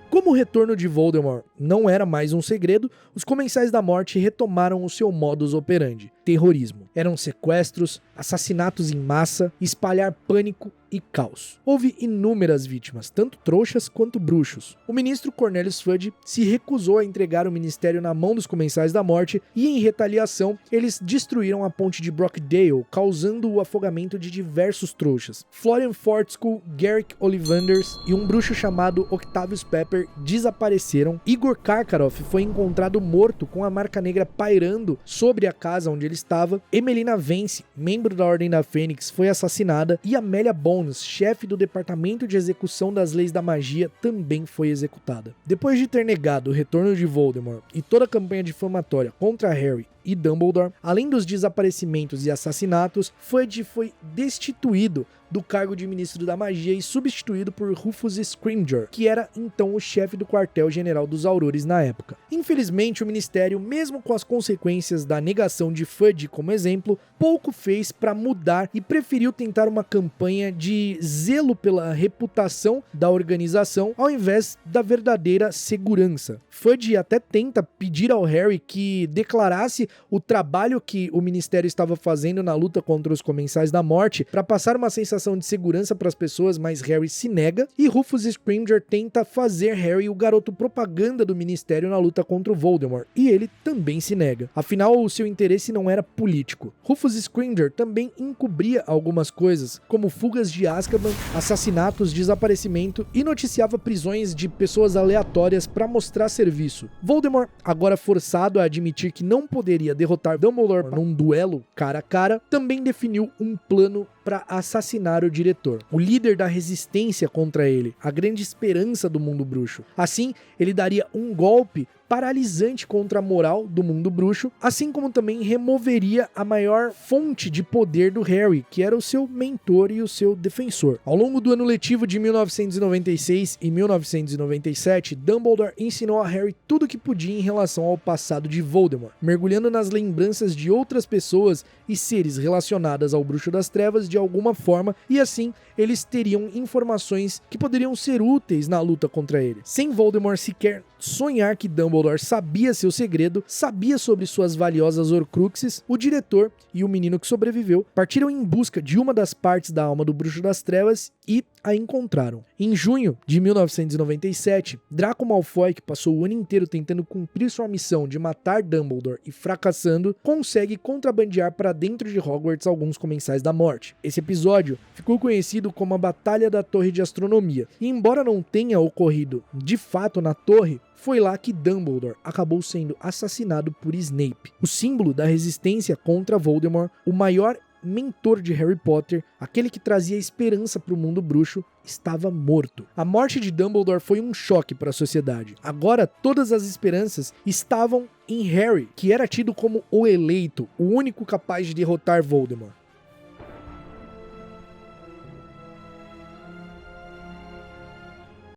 Como o retorno de Voldemort não era mais um segredo, os Comensais da Morte retomaram o seu modus operandi. terrorismo. Eram sequestros, assassinatos em massa, espalhar pânico e caos. Houve inúmeras vítimas, tanto trouxas quanto bruxos. O ministro Cornelius Fudge se recusou a entregar o ministério na mão dos Comensais da Morte e, em retaliação, eles destruíram a ponte de Brockdale, causando o afogamento de diversos trouxas. Florian Fortescue, Garrick Ollivanders e um bruxo chamado Octavius Pepper desapareceram. Igor Karkaroff foi encontrado morto com a marca negra pairando sobre a casa onde ele estava. Emelina Vence, membro da Ordem da Fênix, foi assassinada e Amelia Bones, chefe do Departamento de Execução das Leis da Magia, também foi executada. Depois de ter negado o retorno de Voldemort e toda a campanha difamatória contra Harry e Dumbledore, além dos desaparecimentos e assassinatos, Fudge foi destituído do cargo de ministro da magia e substituído por Rufus Scrimgeour, que era então o chefe do quartel-general dos Aurores na época. Infelizmente, o ministério, mesmo com as consequências da negação de Fudge como exemplo, pouco fez para mudar e preferiu tentar uma campanha de zelo pela reputação da organização ao invés da verdadeira segurança. Fudge até tenta pedir ao Harry que declarasse o trabalho que o ministério estava fazendo na luta contra os Comensais da Morte para passar uma sensação de segurança para as pessoas, mas Harry se nega e Rufus Scrimgeour tenta fazer Harry o garoto propaganda do ministério na luta contra o Voldemort, e ele também se nega. Afinal, o seu interesse não era político. Rufus Scrimgeour também encobria algumas coisas, como fugas de Azkaban, assassinatos, desaparecimento e noticiava prisões de pessoas aleatórias para mostrar serviço. Voldemort, agora forçado a admitir que não poderia derrotar Dumbledore num duelo cara a cara, também definiu um plano para assassinar o diretor, o líder da resistência contra ele, a grande esperança do mundo bruxo. Assim, ele daria um golpe paralisante contra a moral do mundo bruxo, assim como também removeria a maior fonte de poder do Harry, que era o seu mentor e o seu defensor. Ao longo do ano letivo de 1996 e 1997, Dumbledore ensinou a Harry tudo o que podia em relação ao passado de Voldemort, mergulhando nas lembranças de outras pessoas e seres relacionadas ao Bruxo das Trevas de alguma forma, e assim eles teriam informações que poderiam ser úteis na luta contra ele. Sem Voldemort sequer sonhar que Dumbledore sabia seu segredo, sabia sobre suas valiosas Horcruxes, o diretor e o menino que sobreviveu partiram em busca de uma das partes da alma do Bruxo das Trevas e a encontraram. Em junho de 1997, Draco Malfoy, que passou o ano inteiro tentando cumprir sua missão de matar Dumbledore e fracassando, consegue contrabandear para dentro de Hogwarts alguns Comensais da Morte. Esse episódio ficou conhecido como a Batalha da Torre de Astronomia, e embora não tenha ocorrido de fato na torre, foi lá que Dumbledore acabou sendo assassinado por Snape, o símbolo da resistência contra Voldemort, o maior mentor de Harry Potter, aquele que trazia esperança para o mundo bruxo, estava morto. A morte de Dumbledore foi um choque para a sociedade. Agora todas as esperanças estavam em Harry, que era tido como o eleito, o único capaz de derrotar Voldemort.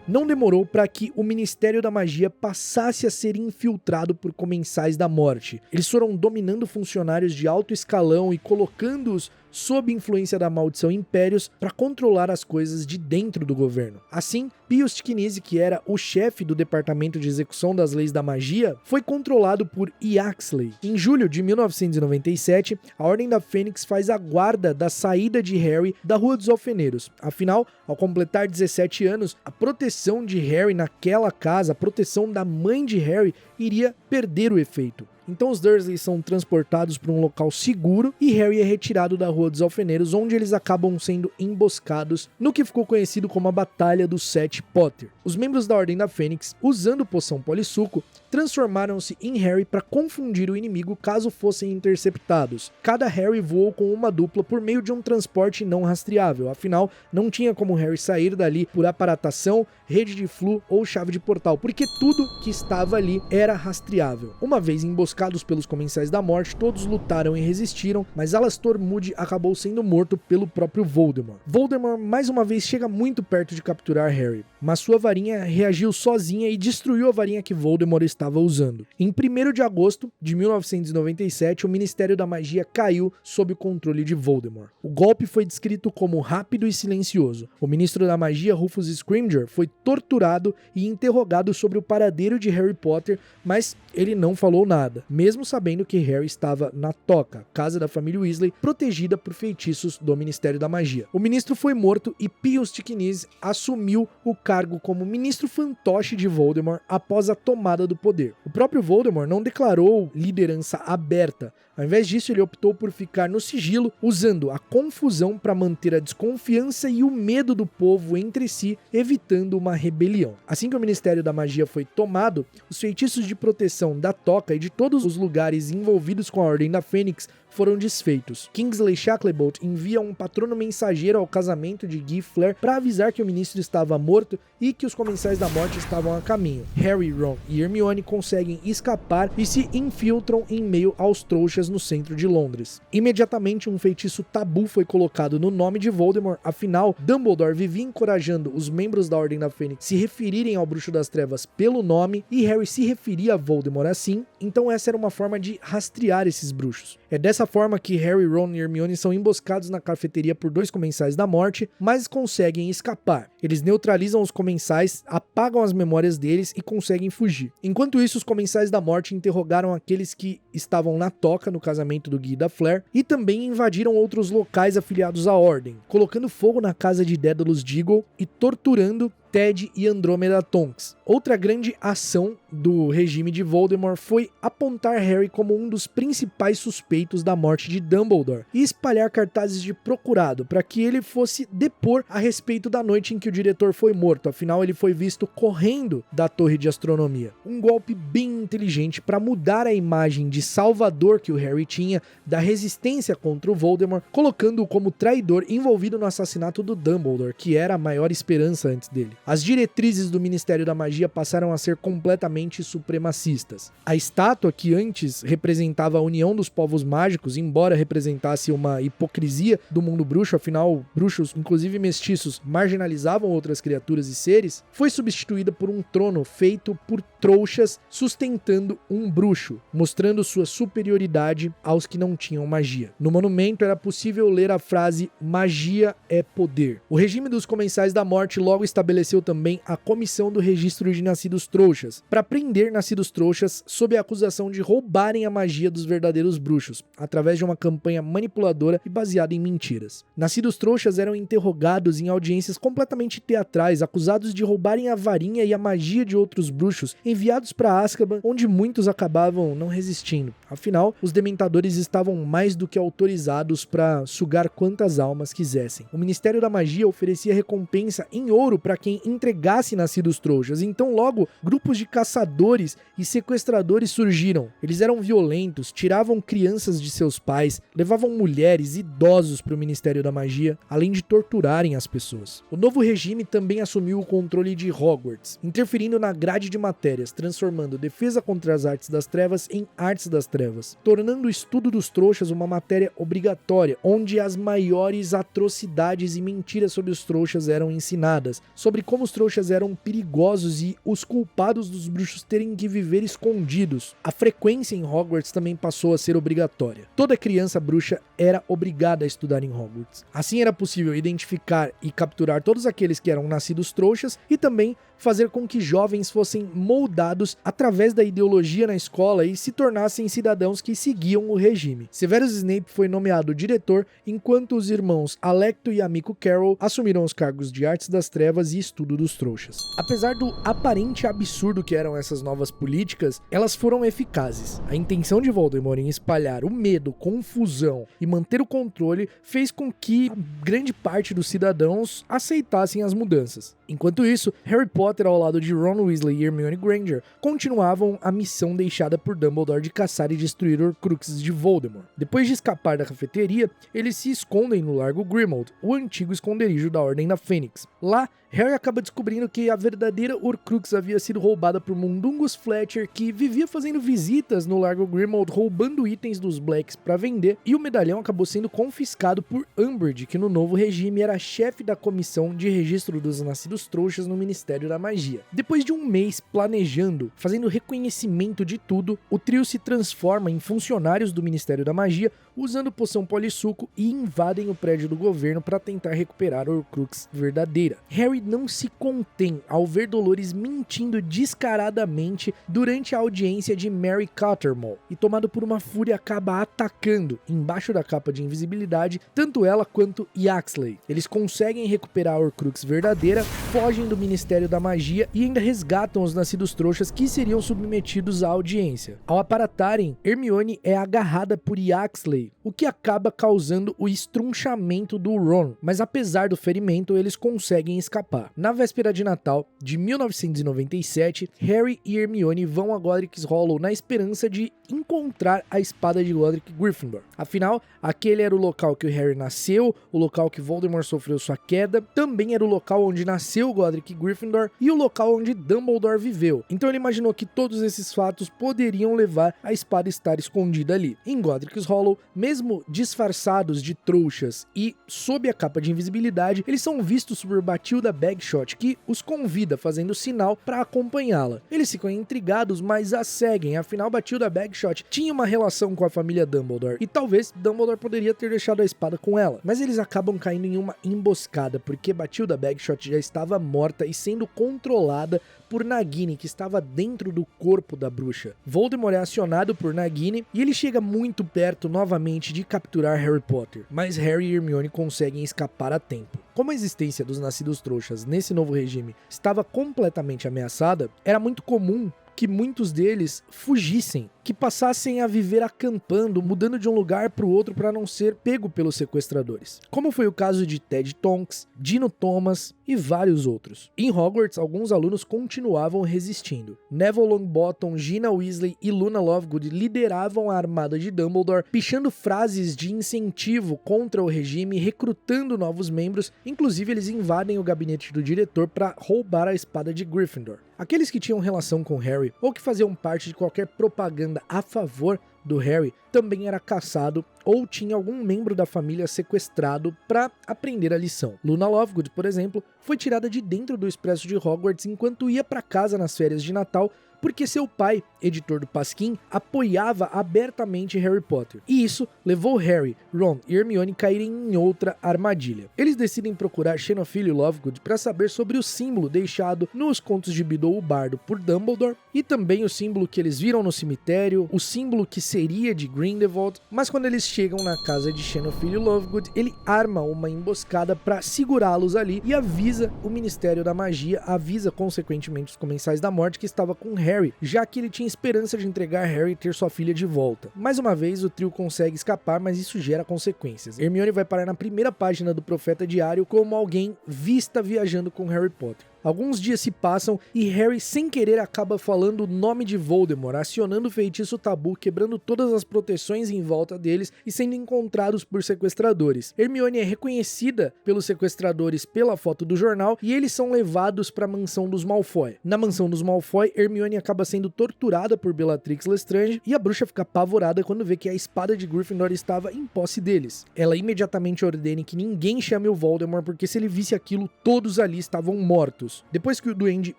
Não demorou para que o Ministério da Magia passasse a ser infiltrado por Comensais da Morte. Eles foram dominando funcionários de alto escalão e colocando-os sob influência da maldição Impérios para controlar as coisas de dentro do governo. Assim, Pius Tkinize, que era o chefe do Departamento de Execução das Leis da Magia, foi controlado por Yaxley. Em julho de 1997, a Ordem da Fênix faz a guarda da saída de Harry da Rua dos Alfeneiros. Afinal, ao completar 17 anos, a proteção de Harry naquela casa, a proteção da mãe de Harry, iria perder o efeito. Então os Dursley são transportados para um local seguro e Harry é retirado da Rua dos Alfeneiros, onde eles acabam sendo emboscados no que ficou conhecido como a Batalha dos Sete Potter. Os membros da Ordem da Fênix, usando poção polissuco, transformaram-se em Harry para confundir o inimigo caso fossem interceptados. Cada Harry voou com uma dupla por meio de um transporte não rastreável, afinal, não tinha como Harry sair dali por aparatação, rede de flu ou chave de portal, porque tudo que estava ali era rastreável. Uma vez emboscados pelos Comensais da Morte, todos lutaram e resistiram, mas Alastor Moody acabou sendo morto pelo próprio Voldemort. Voldemort mais uma vez chega muito perto de capturar Harry. mas sua varinha reagiu sozinha e destruiu a varinha que Voldemort estava usando. Em 1º de agosto de 1997, o Ministério da Magia caiu sob o controle de Voldemort. O golpe foi descrito como rápido e silencioso. O ministro da Magia, Rufus Scrimgeour, foi torturado e interrogado sobre o paradeiro de Harry Potter, mas ele não falou nada, mesmo sabendo que Harry estava na Toca, casa da família Weasley, protegida por feitiços do Ministério da Magia. O ministro foi morto e Pius Tiknis assumiu o cargo como ministro fantoche de Voldemort após a tomada do poder. O próprio Voldemort não declarou liderança aberta. Ao invés disso, ele optou por ficar no sigilo, usando a confusão para manter a desconfiança e o medo do povo entre si, evitando uma rebelião. Assim que o Ministério da Magia foi tomado, os feitiços de proteção da Toca e de todos os lugares envolvidos com a Ordem da Fênix foram desfeitos. Kingsley Shacklebolt envia um patrono mensageiro ao casamento de Guy Fleur para avisar que o ministro estava morto e que os Comensais da Morte estavam a caminho. Harry, Ron e Hermione conseguem escapar e se infiltram em meio aos trouxas no centro de Londres. Imediatamente, um feitiço tabu foi colocado no nome de Voldemort, afinal, Dumbledore vivia encorajando os membros da Ordem da Fênix se referirem ao Bruxo das Trevas pelo nome e Harry se referia a Voldemort assim, então essa era uma forma de rastrear esses bruxos. É dessa forma que Harry, Ron e Hermione são emboscados na cafeteria por 2 Comensais da Morte, mas conseguem escapar. Eles neutralizam os Comensais, apagam as memórias deles e conseguem fugir. Enquanto isso, os Comensais da Morte interrogaram aqueles que estavam na Toca no casamento do Guy da Fleur e também invadiram outros locais afiliados à Ordem, colocando fogo na casa de Daedalus Diggle e torturando Ted e Andrômeda Tonks. Outra grande ação do regime de Voldemort foi apontar Harry como um dos principais suspeitos da morte de Dumbledore e espalhar cartazes de procurado para que ele fosse depor a respeito da noite em que o diretor foi morto, afinal ele foi visto correndo da torre de astronomia. Um golpe bem inteligente para mudar a imagem de salvador que o Harry tinha da resistência contra o Voldemort, colocando-o como traidor envolvido no assassinato do Dumbledore, que era a maior esperança antes dele. As diretrizes do Ministério da Magia passaram a ser completamente supremacistas. A estátua, que antes representava a união dos povos mágicos, embora representasse uma hipocrisia do mundo bruxo, afinal, bruxos, inclusive mestiços, marginalizavam outras criaturas e seres, foi substituída por um trono feito por trouxas sustentando um bruxo, mostrando sua superioridade aos que não tinham magia. No monumento era possível ler a frase "Magia é poder". O regime dos Comensais da Morte logo estabeleceu também a Comissão do Registro de Nascidos Trouxas, para prender nascidos trouxas sob a acusação de roubarem a magia dos verdadeiros bruxos, através de uma campanha manipuladora e baseada em mentiras. Nascidos trouxas eram interrogados em audiências completamente teatrais, acusados de roubarem a varinha e a magia de outros bruxos, enviados para Azkaban, onde muitos acabavam não resistindo. Afinal, os dementadores estavam mais do que autorizados para sugar quantas almas quisessem. O Ministério da Magia oferecia recompensa em ouro para quem entregasse nascidos trouxas, então logo grupos de caçadores e sequestradores surgiram. Eles eram violentos, tiravam crianças de seus pais, levavam mulheres e idosos para o Ministério da Magia, além de torturarem as pessoas. O novo regime também assumiu o controle de Hogwarts, interferindo na grade de matérias, transformando defesa contra as artes das trevas em artes das trevas, tornando o estudo dos trouxas uma matéria obrigatória, onde as maiores atrocidades e mentiras sobre os trouxas eram ensinadas, sobre como os trouxas eram perigosos e os culpados dos bruxos terem que viver escondidos. A frequência em Hogwarts também passou a ser obrigatória. Toda criança bruxa era obrigada a estudar em Hogwarts. Assim era possível identificar e capturar todos aqueles que eram nascidos trouxas e também fazer com que jovens fossem moldados através da ideologia na escola e se tornassem cidadãos que seguiam o regime. Severus Snape foi nomeado diretor, enquanto os irmãos Alecto e Amico Carroll assumiram os cargos de Artes das Trevas e Estudo dos Trouxas. Apesar do aparente absurdo que eram essas novas políticas, elas foram eficazes. A intenção de Voldemort em espalhar o medo, confusão e manter o controle fez com que grande parte dos cidadãos aceitassem as mudanças. Enquanto isso, Harry Potter, ao lado de Ron Weasley e Hermione Granger, continuavam a missão deixada por Dumbledore de caçar e destruir Horcruxes de Voldemort. Depois de escapar da cafeteria, eles se escondem no Largo Grimmauld, o antigo esconderijo da Ordem da Fênix. Lá, Harry acaba acaba descobrindo que a verdadeira Horcrux havia sido roubada por Mundungus Fletcher, que vivia fazendo visitas no Largo Grimmauld, roubando itens dos Blacks para vender, e o medalhão acabou sendo confiscado por Umbridge, que no novo regime era chefe da comissão de registro dos nascidos trouxas no Ministério da Magia. Depois de um mês planejando, fazendo reconhecimento de tudo, o trio se transforma em funcionários do Ministério da Magia, usando poção polissuco, e invadem o prédio do governo para tentar recuperar a Horcrux verdadeira. Harry não se contém ao ver Dolores mentindo descaradamente durante a audiência de Mary Cattermole, e tomado por uma fúria acaba atacando, embaixo da capa de invisibilidade, tanto ela quanto Yaxley. Eles conseguem recuperar a Horcrux verdadeira, fogem do Ministério da Magia e ainda resgatam os nascidos trouxas que seriam submetidos à audiência. Ao aparatarem, Hermione é agarrada por Yaxley, o que acaba causando o estrunchamento do Ron, mas apesar do ferimento, eles conseguem escapar. Na véspera de Natal de 1997, Harry e Hermione vão a Godric's Hollow na esperança de encontrar a espada de Godric Gryffindor. Afinal, aquele era o local que o Harry nasceu, o local que Voldemort sofreu sua queda, também era o local onde nasceu Godric Gryffindor e o local onde Dumbledore viveu. Então ele imaginou que todos esses fatos poderiam levar a espada a estar escondida ali. Em Godric's Hollow, mesmo disfarçados de trouxas e sob a capa de invisibilidade, eles são vistos por Bathilda Bagshot, que os convida fazendo sinal para acompanhá-la. Eles ficam intrigados, mas a seguem, afinal Bathilda Bagshot tinha uma relação com a família Dumbledore, e talvez Dumbledore poderia ter deixado a espada com ela, mas eles acabam caindo em uma emboscada, porque Bathilda Bagshot já estava morta e sendo controlada por Nagini, que estava dentro do corpo da bruxa. Voldemort é acionado por Nagini, e ele chega muito perto novamente de capturar Harry Potter, mas Harry e Hermione conseguem escapar a tempo. Como a existência dos nascidos trouxas nesse novo regime estava completamente ameaçada, era muito comum que muitos deles fugissem, que passassem a viver acampando, mudando de um lugar para o outro para não ser pego pelos sequestradores. Como foi o caso de Ted Tonks, Dino Thomas e vários outros. Em Hogwarts, alguns alunos continuavam resistindo. Neville Longbottom, Gina Weasley e Luna Lovegood lideravam a armada de Dumbledore, pichando frases de incentivo contra o regime, recrutando novos membros. Inclusive, eles invadem o gabinete do diretor para roubar a espada de Gryffindor. Aqueles que tinham relação com Harry ou que faziam parte de qualquer propaganda a favor do Harry também era caçado ou tinha algum membro da família sequestrado para aprender a lição. Luna Lovegood, por exemplo, foi tirada de dentro do expresso de Hogwarts enquanto ia para casa nas férias de Natal, porque seu pai, editor do Pasquim, apoiava abertamente Harry Potter. E isso levou Harry, Ron e Hermione a caírem em outra armadilha. Eles decidem procurar Xenophile Lovegood para saber sobre o símbolo deixado nos contos de Beedle o Bardo por Dumbledore, e também o símbolo que eles viram no cemitério, o símbolo que seria de Grindelwald. Mas quando eles chegam na casa de Xenophile Lovegood, ele arma uma emboscada para segurá-los ali e avisa o Ministério da Magia, avisa consequentemente os Comensais da Morte que estava com Harry, já que ele tinha esperança de entregar Harry e ter sua filha de volta. Mais uma vez, o trio consegue escapar, mas isso gera consequências. Hermione vai parar na primeira página do Profeta Diário como alguém vista viajando com Harry Potter. Alguns dias se passam e Harry, sem querer, acaba falando o nome de Voldemort, acionando o feitiço tabu, quebrando todas as proteções em volta deles e sendo encontrados por sequestradores. Hermione é reconhecida pelos sequestradores pela foto do jornal e eles são levados para a mansão dos Malfoy. Na mansão dos Malfoy, Hermione acaba sendo torturada por Bellatrix Lestrange e a bruxa fica apavorada quando vê que a espada de Gryffindor estava em posse deles. Ela imediatamente ordena que ninguém chame o Voldemort, porque se ele visse aquilo, todos ali estavam mortos. Depois que o duende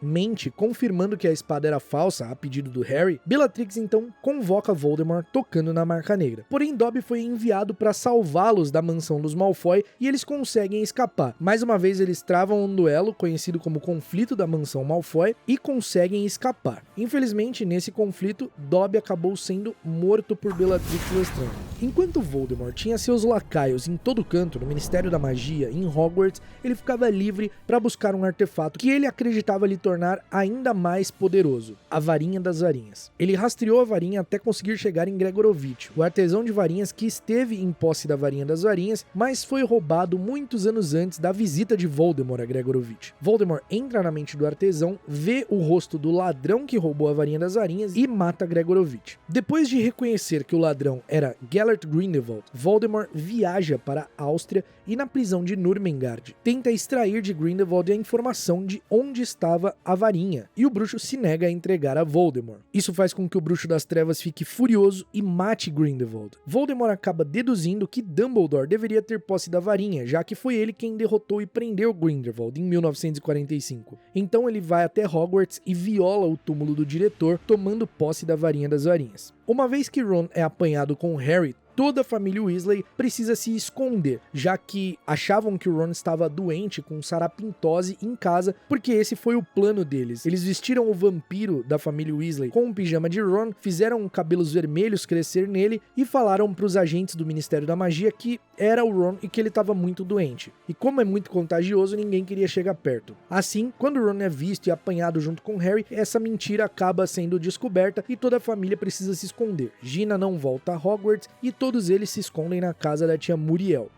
mente, confirmando que a espada era falsa a pedido do Harry, Bellatrix então convoca Voldemort tocando na Marca Negra. Porém, Dobby foi enviado para salvá-los da mansão dos Malfoy e eles conseguem escapar. Mais uma vez, eles travam um duelo conhecido como Conflito da Mansão Malfoy e conseguem escapar. Infelizmente, nesse conflito, Dobby acabou sendo morto por Bellatrix Lestrange. Enquanto Voldemort tinha seus lacaios em todo canto, no Ministério da Magia, em Hogwarts, ele ficava livre para buscar um artefato que ele acreditava lhe tornar ainda mais poderoso, a Varinha das Varinhas. Ele rastreou a varinha até conseguir chegar em Gregorovitch, o artesão de varinhas que esteve em posse da Varinha das Varinhas, mas foi roubado muitos anos antes da visita de Voldemort a Gregorovitch. Voldemort entra na mente do artesão, vê o rosto do ladrão que roubou a Varinha das Varinhas e mata Gregorovitch. Depois de reconhecer que o ladrão era Gellert Grindelwald, Voldemort viaja para a Áustria e na prisão de Nurmengard tenta extrair de Grindelwald a informação de de onde estava a varinha, e o bruxo se nega a entregar a Voldemort. Isso faz com que o Bruxo das Trevas fique furioso e mate Grindelwald. Voldemort acaba deduzindo que Dumbledore deveria ter posse da varinha, já que foi ele quem derrotou e prendeu Grindelwald em 1945. Então ele vai até Hogwarts e viola o túmulo do diretor, tomando posse da varinha das varinhas. Uma vez que Ron é apanhado com Harry, toda a família Weasley precisa se esconder, já que achavam que o Ron estava doente com sarapintose em casa, porque esse foi o plano deles. Eles vestiram o vampiro da família Weasley com um pijama de Ron, fizeram cabelos vermelhos crescer nele e falaram para os agentes do Ministério da Magia que era o Ron e que ele estava muito doente. E como é muito contagioso, ninguém queria chegar perto. Assim, quando o Ron é visto e apanhado junto com Harry, essa mentira acaba sendo descoberta e toda a família precisa se esconder. Gina não volta a Hogwarts e todos eles se escondem na casa da tia Muriel.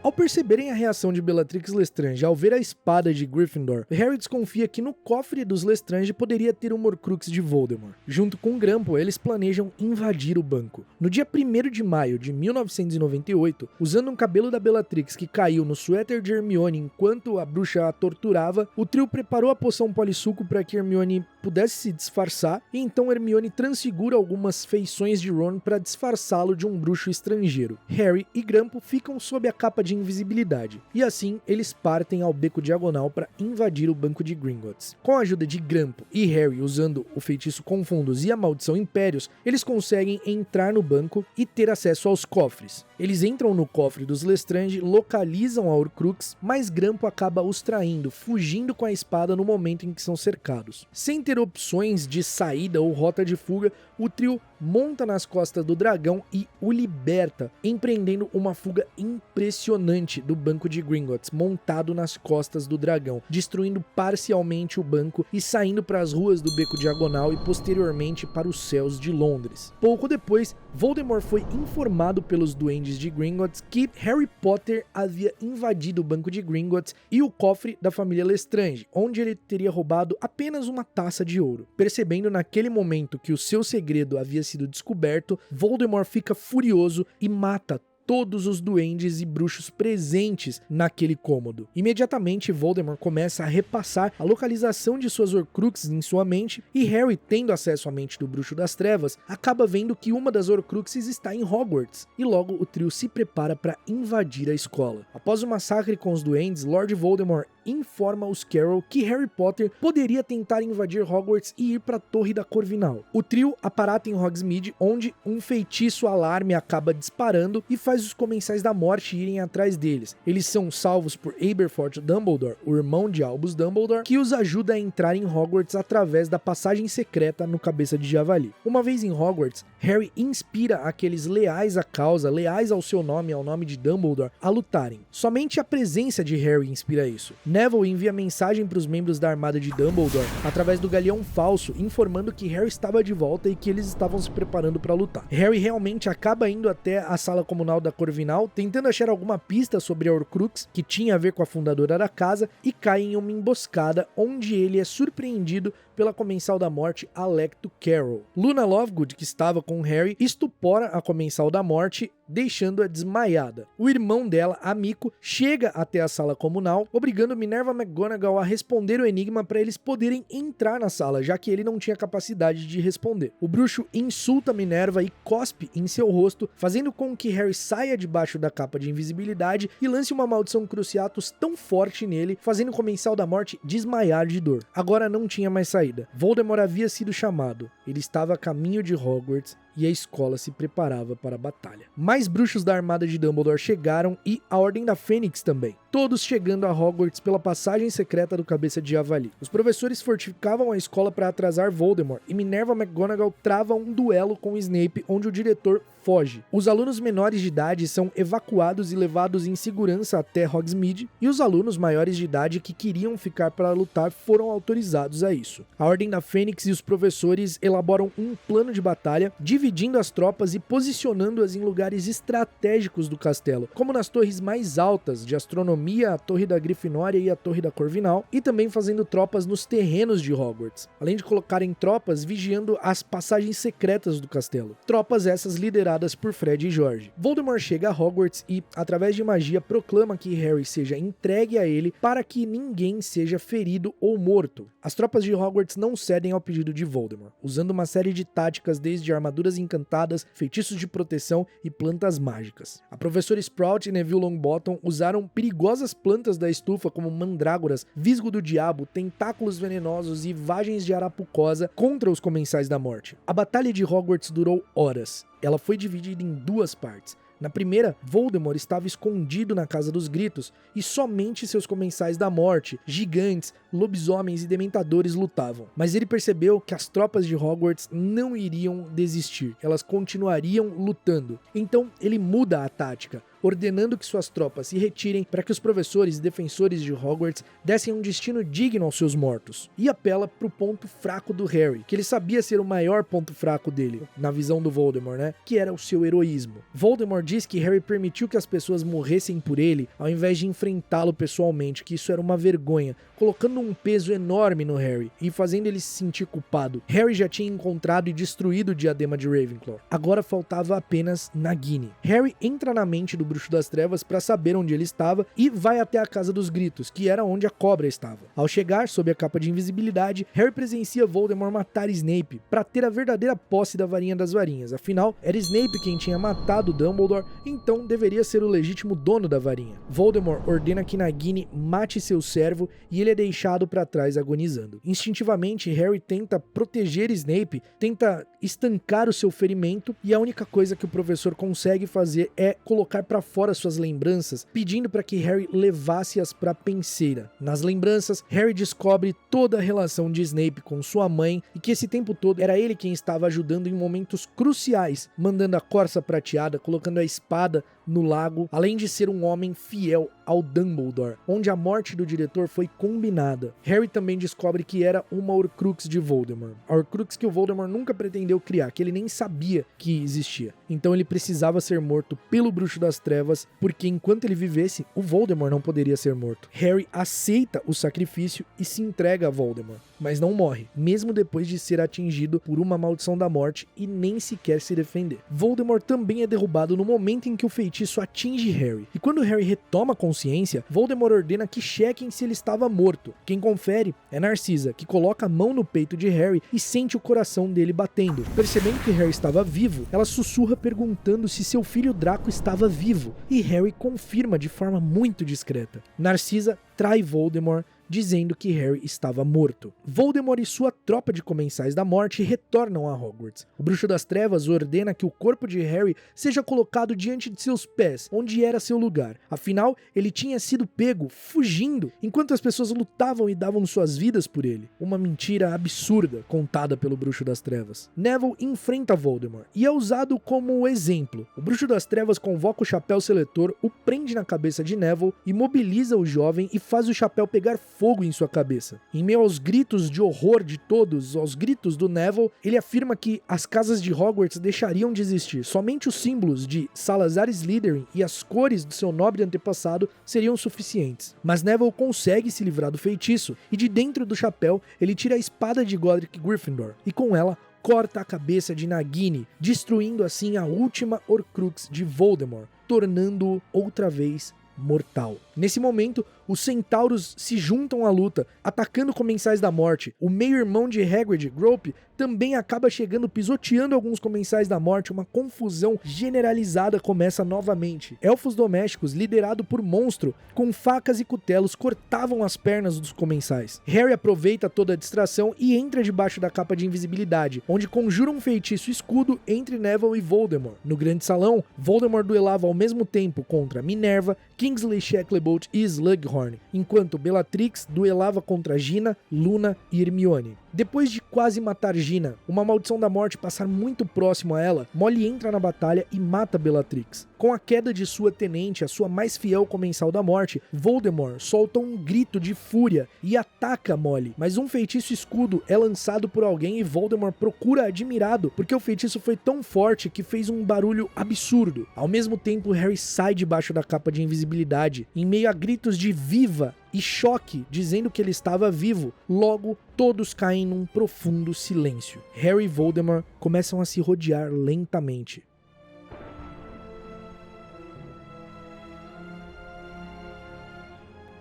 Ao perceberem a reação de Bellatrix Lestrange ao ver a espada de Gryffindor, Harry desconfia que no cofre dos Lestrange poderia ter um Horcrux de Voldemort. Junto com Grampo, eles planejam invadir o banco. No dia 1º de maio de 1998, usando um cabelo da Bellatrix que caiu no suéter de Hermione enquanto a bruxa a torturava, o trio preparou a poção polissuco para que Hermione pudesse se disfarçar, e então Hermione transfigura algumas feições de Ron para disfarçá-lo de um bruxo estrangeiro. Harry e Grampo ficam sob a capa de invisibilidade, e assim eles partem ao beco diagonal para invadir o banco de Gringotts. Com a ajuda de Grampo e Harry usando o feitiço Confundos e a maldição Impérios, eles conseguem entrar no banco e ter acesso aos cofres. Eles entram no cofre dos Lestrange, localizam a Horcrux, mas Grampo acaba os traindo, fugindo com a espada no momento em que são cercados. Sem ter opções de saída ou rota de fuga, o trio monta nas costas do dragão e o liberta, empreendendo uma fuga impressionante do banco de Gringotts, montado nas costas do dragão, destruindo parcialmente o banco e saindo para as ruas do beco diagonal e posteriormente para os céus de Londres. Pouco depois, Voldemort foi informado pelos duendes de Gringotts que Harry Potter havia invadido o banco de Gringotts e o cofre da família Lestrange, onde ele teria roubado apenas uma taça de ouro. Percebendo naquele momento que o seu segredo havia sido descoberto, Voldemort fica furioso e mata todos os duendes e bruxos presentes naquele cômodo. Imediatamente, Voldemort começa a repassar a localização de suas Horcruxes em sua mente, e Harry, tendo acesso à mente do Bruxo das Trevas, acaba vendo que uma das Horcruxes está em Hogwarts, e logo o trio se prepara para invadir a escola. Após o massacre com os duendes, Lord Voldemort informa os Carroll que Harry Potter poderia tentar invadir Hogwarts e ir para a Torre da Corvinal. O trio aparata em Hogsmeade, onde um feitiço alarme acaba disparando e faz os Comensais da Morte irem atrás deles. Eles são salvos por Aberforth Dumbledore, o irmão de Albus Dumbledore, que os ajuda a entrar em Hogwarts através da passagem secreta no Cabeça de Javali. Uma vez em Hogwarts, Harry inspira aqueles leais à causa, leais ao seu nome e ao nome de Dumbledore, a lutarem. Somente a presença de Harry inspira isso. Neville envia mensagem para os membros da armada de Dumbledore através do Galeão Falso, informando que Harry estava de volta e que eles estavam se preparando para lutar. Harry realmente acaba indo até a sala comunal da Corvinal, tentando achar alguma pista sobre a Horcrux, que tinha a ver com a fundadora da casa, e cai em uma emboscada, onde ele é surpreendido pela Comensal da Morte, Alecto Carroll. Luna Lovegood, que estava com Harry, estupora a Comensal da Morte, deixando-a desmaiada. O irmão dela, Amico, chega até a sala comunal, obrigando Minerva McGonagall a responder o enigma para eles poderem entrar na sala, já que ele não tinha capacidade de responder. O bruxo insulta Minerva e cospe em seu rosto, fazendo com que Harry saia debaixo da capa de invisibilidade e lance uma maldição Cruciatus tão forte nele, fazendo o Comensal da Morte desmaiar de dor. Agora não tinha mais saída. Voldemort havia sido chamado. Ele estava a caminho de Hogwarts e a escola se preparava para a batalha. Mais bruxos da armada de Dumbledore chegaram e a Ordem da Fênix também, todos chegando a Hogwarts pela passagem secreta do Cabeça de Javali. Os professores fortificavam a escola para atrasar Voldemort e Minerva McGonagall trava um duelo com Snape, onde o diretor foge. Os alunos menores de idade são evacuados e levados em segurança até Hogsmeade, e os alunos maiores de idade que queriam ficar para lutar foram autorizados a isso. A Ordem da Fênix e os professores elaboram um plano de batalha, dividindo dividindo as tropas e posicionando-as em lugares estratégicos do castelo, como nas torres mais altas de astronomia, a Torre da Grifinória e a Torre da Corvinal, e também fazendo tropas nos terrenos de Hogwarts, além de colocarem tropas vigiando as passagens secretas do castelo. Tropas essas lideradas por Fred e George. Voldemort chega a Hogwarts e, através de magia, proclama que Harry seja entregue a ele para que ninguém seja ferido ou morto. As tropas de Hogwarts não cedem ao pedido de Voldemort, usando uma série de táticas desde armaduras encantadas, feitiços de proteção e plantas mágicas. A professora Sprout e Neville Longbottom usaram perigosas plantas da estufa como mandrágoras, visgo do diabo, tentáculos venenosos e vagens de arapucosa contra os Comensais da Morte. A batalha de Hogwarts durou horas. Ela foi dividida em duas partes. Na primeira, Voldemort estava escondido na Casa dos Gritos e somente seus Comensais da Morte, gigantes, lobisomens e dementadores lutavam. Mas ele percebeu que as tropas de Hogwarts não iriam desistir, elas continuariam lutando. Então ele muda a tática, ordenando que suas tropas se retirem para que os professores e defensores de Hogwarts dessem um destino digno aos seus mortos. E apela para o ponto fraco do Harry, que ele sabia ser o maior ponto fraco dele, na visão do Voldemort, né? Que era o seu heroísmo. Voldemort diz que Harry permitiu que as pessoas morressem por ele, ao invés de enfrentá-lo pessoalmente, que isso era uma vergonha, colocando um peso enorme no Harry e fazendo ele se sentir culpado. Harry já tinha encontrado e destruído o diadema de Ravenclaw. Agora faltava apenas Nagini. Harry entra na mente do Bruxo das Trevas para saber onde ele estava e vai até a Casa dos Gritos, que era onde a cobra estava. Ao chegar, sob a capa de invisibilidade, Harry presencia Voldemort matar Snape para ter a verdadeira posse da varinha das varinhas. Afinal, era Snape quem tinha matado Dumbledore, então deveria ser o legítimo dono da varinha. Voldemort ordena que Nagini mate seu servo e ele é deixado para trás agonizando. Instintivamente, Harry tenta proteger Snape, tenta estancar o seu ferimento e a única coisa que o professor consegue fazer é colocar para fora suas lembranças, pedindo para que Harry levasse-as para a penseira. Nas lembranças, Harry descobre toda a relação de Snape com sua mãe e que esse tempo todo era ele quem estava ajudando em momentos cruciais, mandando a corça prateada, colocando a espada no lago, além de ser um homem fiel ao Dumbledore, onde a morte do diretor foi combinada. Harry também descobre que era uma Horcrux de Voldemort. A Horcrux que o Voldemort nunca pretendeu criar, que ele nem sabia que existia. Então ele precisava ser morto pelo Bruxo das Trevas, porque enquanto ele vivesse, o Voldemort não poderia ser morto. Harry aceita o sacrifício e se entrega a Voldemort, mas não morre, mesmo depois de ser atingido por uma maldição da morte e nem sequer se defender. Voldemort também é derrubado no momento em que o feitiço atinge Harry, e quando Harry retoma a consciência, Voldemort ordena que chequem se ele estava morto. Quem confere é Narcisa, que coloca a mão no peito de Harry e sente o coração dele batendo. Percebendo que Harry estava vivo, ela sussurra perguntando se seu filho Draco estava vivo, e Harry confirma de forma muito discreta. Narcisa trai Voldemort, dizendo que Harry estava morto. Voldemort e sua tropa de Comensais da Morte retornam a Hogwarts. O Bruxo das Trevas ordena que o corpo de Harry seja colocado diante de seus pés, onde era seu lugar. Afinal, ele tinha sido pego fugindo, enquanto as pessoas lutavam e davam suas vidas por ele. Uma mentira absurda contada pelo Bruxo das Trevas. Neville enfrenta Voldemort e é usado como exemplo. O Bruxo das Trevas convoca o Chapéu Seletor, o prende na cabeça de Neville, imobiliza o jovem e faz o chapéu pegar fogo em sua cabeça. Em meio aos gritos de horror de todos, aos gritos do Neville, ele afirma que as casas de Hogwarts deixariam de existir. Somente os símbolos de Salazar Slytherin e as cores do seu nobre antepassado seriam suficientes. Mas Neville consegue se livrar do feitiço e de dentro do chapéu ele tira a espada de Godric Gryffindor e com ela corta a cabeça de Nagini, destruindo assim a última Horcrux de Voldemort, tornando-o outra vez mortal. Nesse momento, os centauros se juntam à luta, atacando Comensais da Morte. O meio-irmão de Hagrid, Grope, também acaba chegando pisoteando alguns Comensais da Morte. Uma confusão generalizada começa novamente. Elfos domésticos, liderado por Monstro, com facas e cutelos, cortavam as pernas dos Comensais. Harry aproveita toda a distração e entra debaixo da capa de invisibilidade, onde conjura um feitiço escudo entre Neville e Voldemort. No grande salão, Voldemort duelava ao mesmo tempo contra Minerva, Kingsley Shacklebolt e Slughorn, enquanto Bellatrix duelava contra Gina, Luna e Hermione. Depois de quase matar Gina, uma maldição da morte passar muito próximo a ela, Molly entra na batalha e mata Bellatrix. Com a queda de sua tenente, a sua mais fiel comensal da morte, Voldemort solta um grito de fúria e ataca Molly, mas um feitiço escudo é lançado por alguém e Voldemort procura admirado, porque o feitiço foi tão forte que fez um barulho absurdo. Ao mesmo tempo, Harry sai debaixo da capa de invisibilidade, em meio a gritos de viva e choque, dizendo que ele estava vivo. Logo, todos caem num profundo silêncio. Harry e Voldemort começam a se rodear lentamente.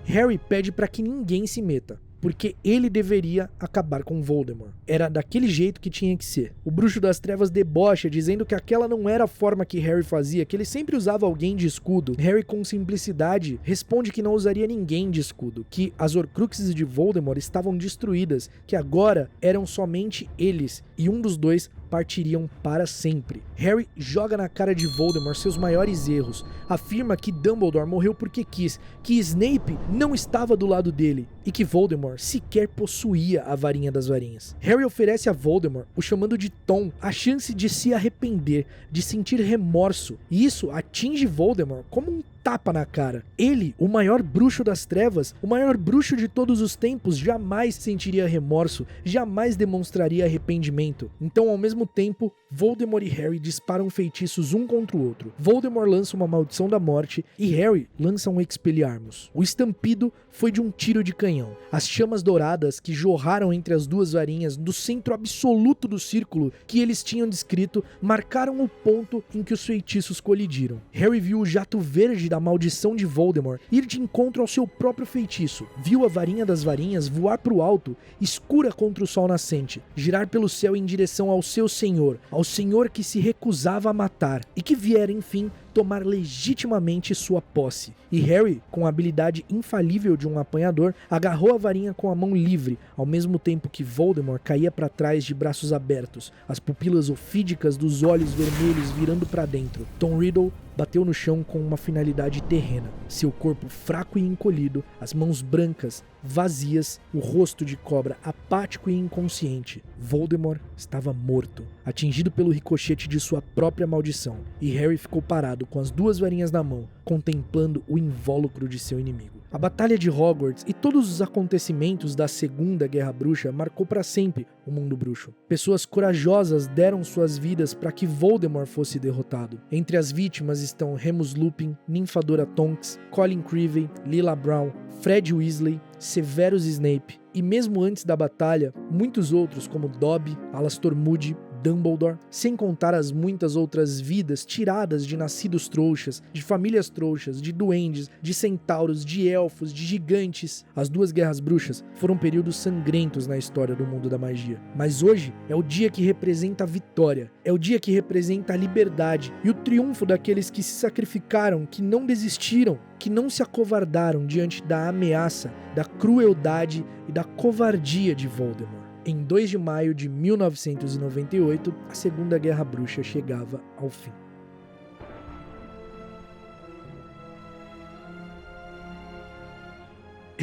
Harry pede para que ninguém se meta, porque ele deveria acabar com Voldemort. Era daquele jeito que tinha que ser. O Bruxo das Trevas debocha, dizendo que aquela não era a forma que Harry fazia, que ele sempre usava alguém de escudo. Harry, com simplicidade, responde que não usaria ninguém de escudo, que as Horcruxes de Voldemort estavam destruídas, que agora eram somente eles, e um dos dois partiriam para sempre. Harry joga na cara de Voldemort seus maiores erros, afirma que Dumbledore morreu porque quis, que Snape não estava do lado dele e que Voldemort sequer possuía a varinha das varinhas. Harry oferece a Voldemort, o chamando de Tom, a chance de se arrepender, de sentir remorso, e isso atinge Voldemort como um tapa na cara. Ele, o maior bruxo das trevas, o maior bruxo de todos os tempos, jamais sentiria remorso, jamais demonstraria arrependimento. Então, ao mesmo tempo, Voldemort e Harry disparam feitiços um contra o outro. Voldemort lança uma maldição da morte e Harry lança um Expelliarmus. O estampido foi de um tiro de canhão. As chamas douradas que jorraram entre as duas varinhas do centro absoluto do círculo que eles tinham descrito marcaram o ponto em que os feitiços colidiram. Harry viu o jato verde da maldição de Voldemort ir de encontro ao seu próprio feitiço. Viu a varinha das varinhas voar para o alto, escura contra o sol nascente, girar pelo céu em direção ao seu senhor, ao senhor que se recusava a matar, e que viera, enfim, tomar legitimamente sua posse. E Harry, com a habilidade infalível de um apanhador, agarrou a varinha com a mão livre, ao mesmo tempo que Voldemort caía para trás de braços abertos, as pupilas ofídicas dos olhos vermelhos virando para dentro. Tom Riddle bateu no chão com uma finalidade terrena. Seu corpo fraco e encolhido, as mãos brancas, vazias, o rosto de cobra apático e inconsciente. Voldemort estava morto, atingido pelo ricochete de sua própria maldição, e Harry ficou parado com as duas varinhas na mão, contemplando o invólucro de seu inimigo. A Batalha de Hogwarts e todos os acontecimentos da Segunda Guerra Bruxa marcou para sempre o mundo bruxo. Pessoas corajosas deram suas vidas para que Voldemort fosse derrotado. Entre as vítimas estão Remus Lupin, Nymphadora Tonks, Colin Creevey, Lila Brown, Fred Weasley, Severus Snape e mesmo antes da batalha, muitos outros como Dobby, Alastor Moody, Dumbledore, sem contar as muitas outras vidas tiradas de nascidos trouxas, de famílias trouxas, de duendes, de centauros, de elfos, de gigantes. As duas guerras bruxas foram períodos sangrentos na história do mundo da magia. Mas hoje é o dia que representa a vitória, é o dia que representa a liberdade e o triunfo daqueles que se sacrificaram, que não desistiram, que não se acovardaram diante da ameaça, da crueldade e da covardia de Voldemort. Em 2 de maio de 1998, a Segunda Guerra Bruxa chegava ao fim.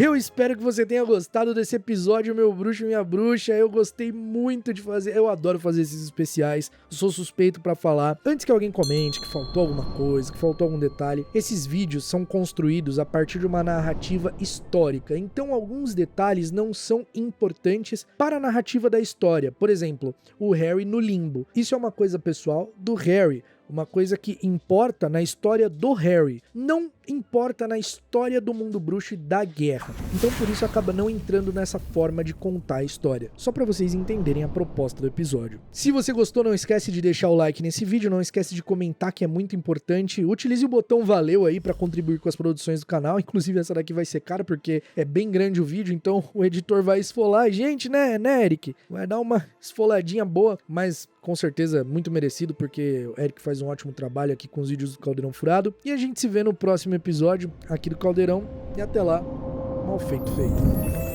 Eu espero que você tenha gostado desse episódio, meu bruxo e minha bruxa. Eu gostei muito de fazer, eu adoro fazer esses especiais, sou suspeito pra falar. Antes que alguém comente que faltou alguma coisa, que faltou algum detalhe, esses vídeos são construídos a partir de uma narrativa histórica, então alguns detalhes não são importantes para a narrativa da história. Por exemplo, o Harry no limbo. Isso é uma coisa pessoal do Harry. Uma coisa que importa na história do Harry, não importa na história do mundo bruxo e da guerra. Então por isso acaba não entrando nessa forma de contar a história, só para vocês entenderem a proposta do episódio. Se você gostou, não esquece de deixar o like nesse vídeo, não esquece de comentar, que é muito importante. Utilize o botão valeu aí para contribuir com as produções do canal, inclusive essa daqui vai ser cara porque é bem grande o vídeo, então o editor vai esfolar a gente, né, Eric? Vai dar uma esfoladinha boa, mas com certeza muito merecido, porque o Eric faz um ótimo trabalho aqui com os vídeos do Caldeirão Furado. E a gente se vê no próximo episódio aqui do Caldeirão. E até lá, mal feito feito.